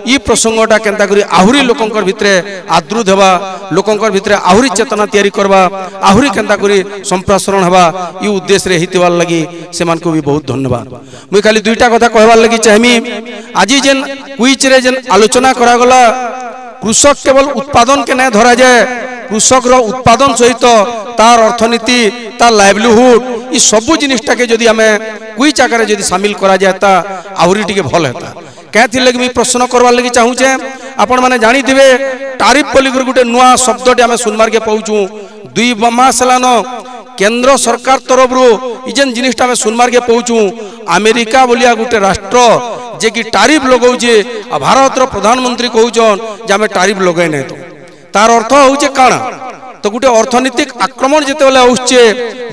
ई प्रसंगटा केंता करी आहुरी लोकंकर भितरे आदृत हेबा लोकंकर भितरे आहुरी चेतना तयारी करबा आहुरी केंता करी संप्रासरण हेबा ई उद्देश्य रे हितवार लगी सेमान को भी बहुत धन्यवाद मुई खाली दुईटा कथा कहबार लगी चाहमी आज जेन क्विज रे जेन आलोचना करा गला कृषक केवल उत्पादन के नहीं धरा जाए कृषक रो उत्पादन सहित तार अर्थनीति तार लाइवलीहुड ई सबु जिनिसटा के जदि हमें क्विज आकार जदि शामिल करा जाता आहुरी टिके भल हेता कहथि लगी मी प्रश्न करवार लगी चाहूचे आपण माने जानी दिबे टारिफ बोलिकर गुटे नुआ शब्दटे हमें सुनमार के पाउछु 2 मास लानो केंद्र सरकार तरफ रो इजेन जिनिसटा हमें सुनमार के पाउछु अमेरिका बोलिया गुटे राष्ट्र जे कि टारिफ लगाउजे आ भारत रो प्रधानमंत्री कहउछन जे हमें टारिफ लगाइ नै तो तार अर्थ होउचे काना तो गोटे अर्थनीतिक आक्रमण जिते आसचे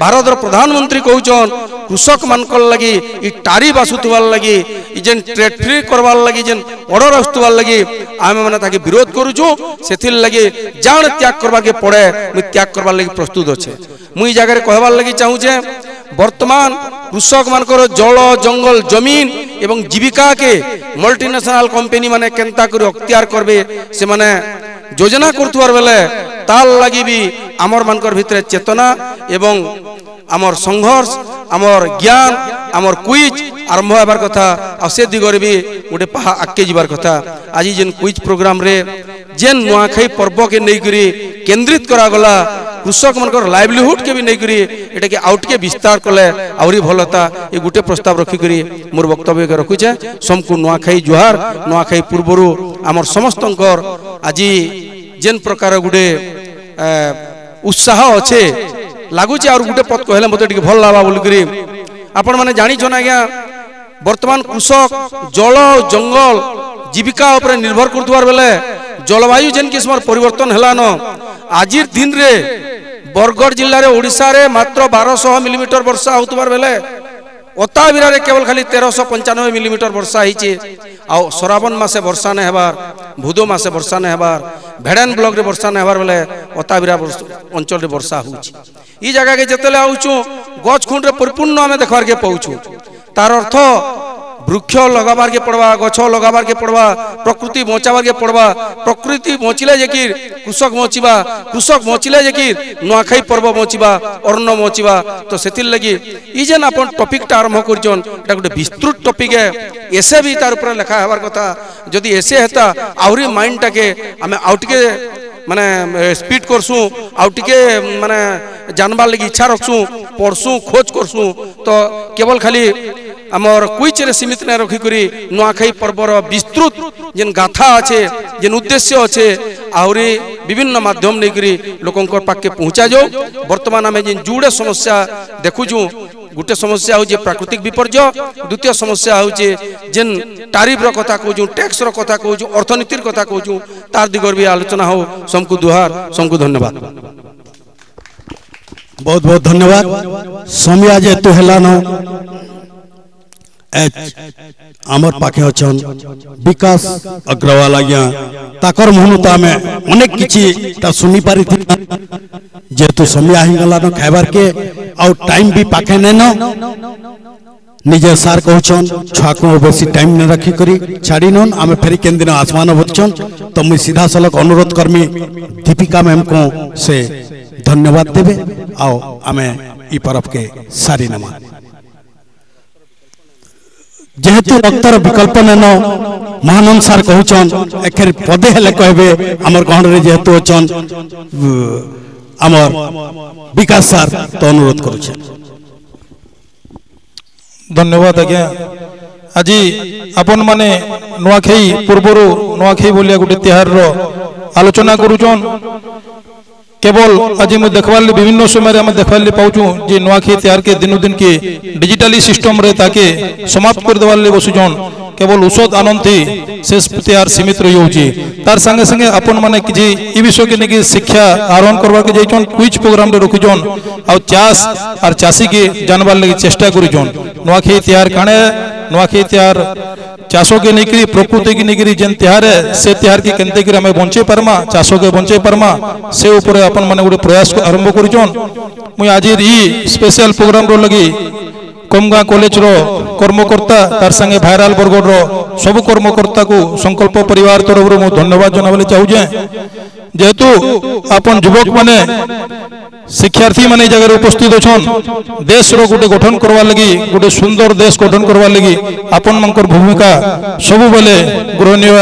भारत प्रधानमंत्री कहउछन कृषक मानकर लगी ई टारिफ आसुतवार लगी जेन ट्रेड फ्री करवार लगी जेन ऑर्डर आसुतवार लगी आमे माने ताके विरोध करूछु सेथिल लगी जान त्याग करबा के पड़े मु त्याग करबार लगी प्रस्तुत अच्छे मुई जगह कहबार लगी चाहूचे वर्तमान कृषक मानकर जल जंगल जमीन एवं जीविका के मल्टीनेशनल कंपनी माने केंता करी अख्तियार करबे से माने योजना करथुवार बेले ताल लगी भी आमर मानकर भितरे चेतना एवं आमर संघर्ष आमर ज्ञान आमर क्विज आरंभ होबार कथा आ से दिगरे भी गोटे पहा आके जीवार कथा आज जेन क्विज प्रोग्राम रे जेन नुआखाई पर्व के नै करी केंद्रित करा गला कृषक मानकर लाइवलीहुड के भी नै करी एटा के आउट के विस्तार कले आउरी भलता ए गुटे प्रस्ताव रखी करी मोर वक्तव्य के रखुचे समकु नुआखाई जुहार नुआखाई पूर्वरु आमर समस्तंकर आज जेन प्रकार गुटे उत्साह अच्छे लगुचे और गुटे पद कहले मते टिके भल लावा बोल करी आपण माने जानि छन आज्ञा वर्तमान कृषक जल जंगल जीविका ऊपर निर्भर करथुवार बेले जलवायु जेन किस्मर परिवर्तन हलान आज दिन रे बरगढ़ जिल्ला रे ओडिसा रे मात्र 1200 मिलीमीटर वर्षा होतुवार बेले अताबिरा रे केवल खाली 1395 मिलीमीटर वर्षा हिचे आ श्रावण मासे वर्षा ने हेबार भूदो मासे वर्षा ने हेबार भेड़न ब्लॉक रे वर्षा ने हेबार बेले अताबिरा अंचल रे वर्षा होउची ई जगह के जतले आउछु गछ खुंड रे परिपूर्ण हमें देखबार के पाउछु तार अर्थ वृक्ष लगाबार के पड़वा गछ लगाबार के पड़वा प्रकृति बचाबार के पड़वा प्रकृति बचिले जे कि कृषक बचिले जे कि नुआखाई पर्व बचिबा अन्न बचिबा तो सेतिल लगी ई जेन अपन टॉपिक टा आरंभ करजन एटा गोटे विस्तृत टॉपिक है ऐसे भी तार ऊपर लिखा हेबार कथा जदि ऐसे हेता आउरी माइंड टा के हमें आउट के माने स्पीड करसु आउट के माने जानबार लगी इच्छा रखसु पढ़सु खोज करसु तो केवल खाली आमर क्विज रे सीमित न रखी करी नुआखाई पर्वर विस्तृत जेन गाथा अच्छे जेन उद्देश्य अच्छे आहुरी विभिन्न माध्यम नहीं करी लोकों पाके पहुँचा जाओ वर्तमान आम जेन जुड़े समस्या देखुचु गोटे समस्या हूँ प्राकृतिक विपर्य द्वितीय समस्या हूँ जेन टारिफ कथा कहूँ टैक्स कथा कहूँ अर्थनीतिर कथा कहूँ तार दिगर भी आलोचना हो समको दुहार समको धन्यवाद बहुत बहुत धन्यवाद समय जेतु हेलान आमर पाखे अच्छन विकास अग्रवाल आज्ञा ताकर मुहनु तो आम अनेक किछि सुनी पारि जेतु समय आहीगलान खाइबार के आउ टाइम भी पाखे नेन निजे सार कहछन छुआ को बेसी टाइम न रखी करी छाड़ी नन आम फेरी केन दिन आसमान बचन तो मुई सीधा सलक अनुरोध करमी दीपिका मैम को से धन्यवाद देबे आओ आमे ई परब के सारी नमा जेहेतु रक्तर विकल्प नेन महानंद सार कहछन एखेर पदे हेले कहबे हमर गहण रे जेहेतु अछन हमर विकास सार तो अनुरोध करूछन धन्यवाद आज्ञा आज आपण माने नुआखाई पूर्वर नुआखाई बोलिया गोटे तिहार आलोचना करुचन केवल आज मुझे देखवार विभिन्न समय आम देखवार पाऊँ जे नुआखाई तिहार के दिन दिन के डिजिटली सिस्टम रे ताके समाप्त कर देवार बसुचन केवल औषध आनंद थी शेष तिहार सीमित रही तार संगे संगे आपण माने किसी ई विषय के लेकिन शिक्षा आरोहण करवा के जाइछन क्विज प्रोग्राम रे रखुचन आ चाष और चाषी के जानबार लगी चेष्टा करुचन नुआखाई तिहार काणे नुआखाई तिहार चाषों के नहीं प्रकृति की नहीं जेन तिहार है से तिहार के केनते कि हमें बंचे परमा चाषों के बंचे परमा से ऊपर अपन माने गोटे प्रयास आरंभ करुचन मुई आज ई स्पेशल प्रोग्राम रो लगी कमगाँ कॉलेज रो कर्मकर्ता तार संगे भाइराल बरगढ़ रो सब कर्मकर्ता को संकल्प परिवार तरफ मु धन्यवाद जनाबले चाहूजे जेहेतु अपन युवक माने शिक्षार्थी माने जगह उपस्थित अछन देश रो गोटे गठन करवा लगी गोटे सुंदर देश गठन करवा लगी अपन मंकर भूमिका सब बेले ग्रहणीय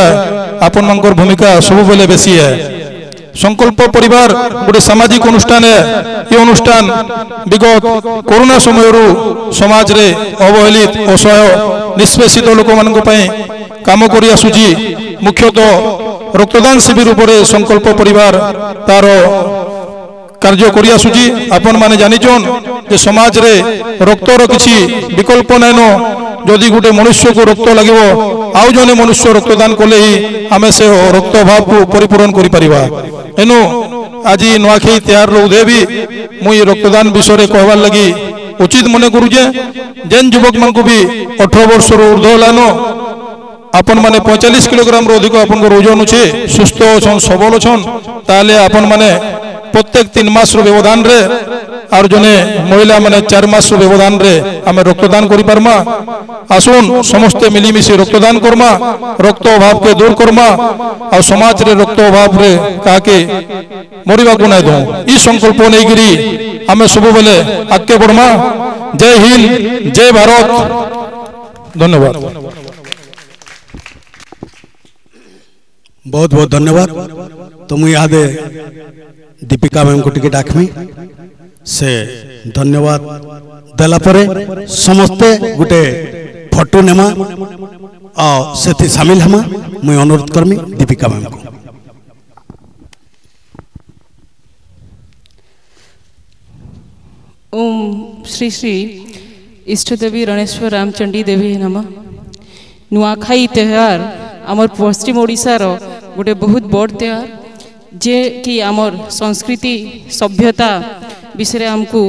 अपन मंकर भूमिका सब बेले बेसी है संकल्प परिवार गोटे सामाजिक अनुष्ठान है ये अनुष्ठान विगत कोरोना समय समाज रे अवहेलित असहाय निष्पेषित लोक मान काम करि आसुची मुख्यतः रक्तदान शिविर उपरे संकल्प परिवार तार कार्य करि आसुची आपण माने जानिछन जे समाज रे रक्तर किछि विकल्प नाइनो जदि गोटे मनुष्य को रक्त लगे आउ जने मनुष्य रक्तदान कले ही आमे से रक्त भाव को परिपूरण करि परिबा एनु आज नुआखाई तिहार उदय भी मुई रक्तदान विषय कहवार लगी उचित मन करुजे जेन युवक मान को भी 18 वर्ष ऊर्ध्व लानो आपण माने 45 किलोग्राम रो अधिक अपन ओजन छे सुस्थ अछन सबल अछन ताले आपण माने प्रत्येक 3 मास रो व्यवधान रे और जने महिला माने 4 मास रो व्यवधान रे आमे रक्तदान करि पारमा आसुन समस्त मिलीमिशी रक्तदान करमा रक्त अभाव के दूर करमा और समाज रे रक्त अभाव रे काके मरिबा को नै दो ई संकल्प नै गिरी आमे सब बेले आगे बढ़मा जय हिंद जय भारत धन्यवाद बहुत बहुत धन्यवाद तो मुझे याद दीपिका मैम को टिके डाकमी से धन्यवाद देला परे समस्ते गोटे फोटो नेमा और से सामिल हमा मुझे अनुरोध करमी दीपिका मैम को ओम श्री श्री इष्टदेवी रणेश्वर रामचंडी देवी नमः नुआखाई त्योहार आमर पश्चिम ओडिशार गोटे बहुत बड़ त्योहार जे कि आमर संस्कृति सभ्यता विषय आमको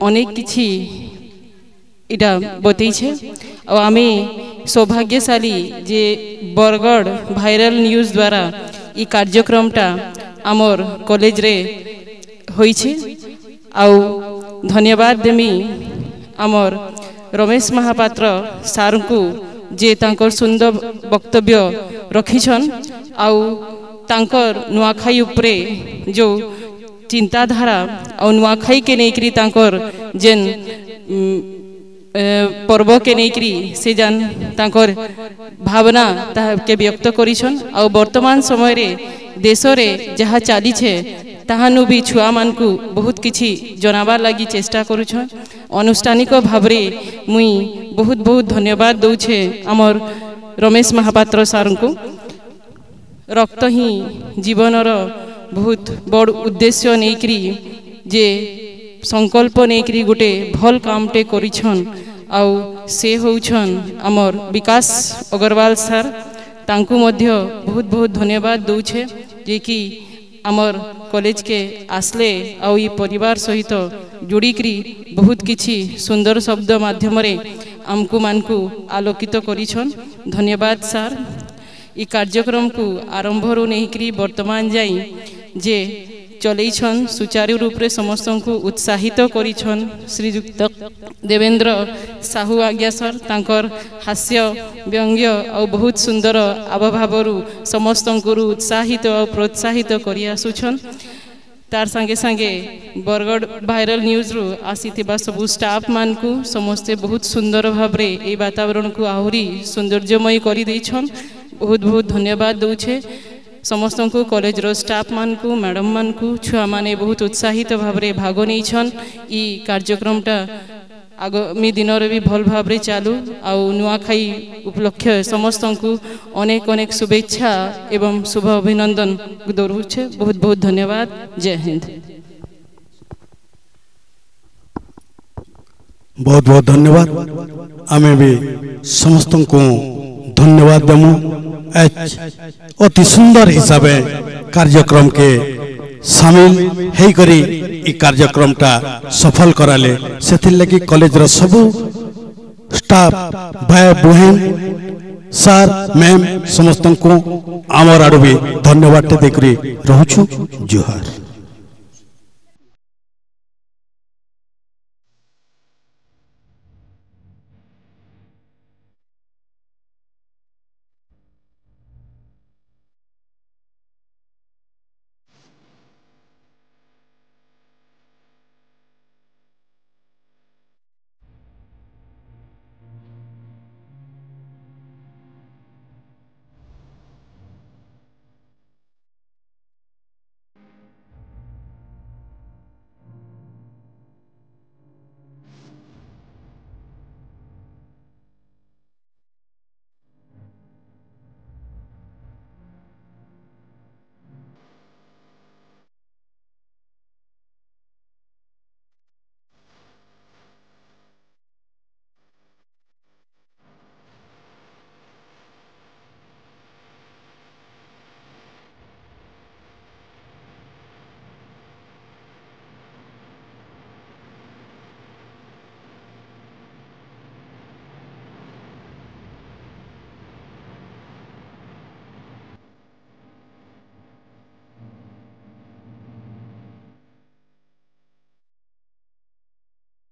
अनेक किछि इटा बतई छे और आमे सौभाग्यशाली जे बरगढ़ भाइराल न्यूज द्वारा ई कार्यक्रमटा आमर कॉलेज रे होई छे आउ धन्यवाद देमी आमर रमेश महापात्र सार को जे तांकर सुंदर वक्तव्य रखिछन आउ तांकर नुआखाई उपरे जो चिंताधारा और नुआखाई के नेकरी तांकर जेन पर्व के नेकरी से जान तांकर भावना ता के व्यक्त करिछन आउ वर्तमान समय रे देश रे जहा चाली छे ताहानु भी छुआ मान को बहुत किछि जनाबार लगी चेष्टा करुछन अनुष्ठानिक भावरे मुई बहुत बहुत धन्यवाद दउछे आमर रमेश महापात्र सार को रक्त ही जीवनर बहुत बड़ उद्देश्य नेकरी जे संकल्प नेकरी गोटे भल कामटे करिछन आउ से होउछन आमर विकास अग्रवाल सर तांकु मध्य बहुत बहुत धन्यवाद दउछे जे कि आमर कॉलेज के आसले आउ ये परिवार सहित जोड़िकी बहुत किछि सुंदर शब्द माध्यम रे आमको मानकु आलोकित करिछन धन्यवाद सर ई कार्यक्रम को आरंभ रू नहीं वर्तमान जाई जे चलैछन सुचारू रूप रे समस्त को उत्साहित करिछन श्रीयुक्त देवेंद्र साहू आज्ञा सर तांकर हास्य व्यंग्य और बहुत सुंदर आभावरू समस्त को उत्साहित और प्रोत्साहित करि आसुछन तार संगे संगे बरगढ़ भाइराल न्यूज रु आसीथिबा सबु स्टाफ मान को समस्ते बहुत सुंदर भाव रे ए वातावरण को आहुरी सौंदर्यमय करि दैछन बहुत बहुत धन्यवाद दउछे समस्त को कॉलेज रो स्टाफ मान को मैडम मान को छुआ माने बहुत उत्साहित भाव रे भाग नैछन ई कार्यक्रमटा आगामी दिन भी भल भाव चालू आउ नुआखाई उपलक्ष्य समस्त को अनेक अनेक शुभेच्छा एवं शुभ अभिनंदन दौड़े। बहुत बहुत धन्यवाद। जय हिंद। बहुत बहुत धन्यवाद। आमे भी समस्त को धन्यवाद देमु। अति सुंदर हिसाब कार्यक्रम के शामिल है करी ई कार्यक्रम टा सफल कराले से लगी कॉलेज रो सब स्टाफ भाई बहन सर मैम समस्त को आमर आड़ भी धन्यवाद देकरी रहूछु। जुहार।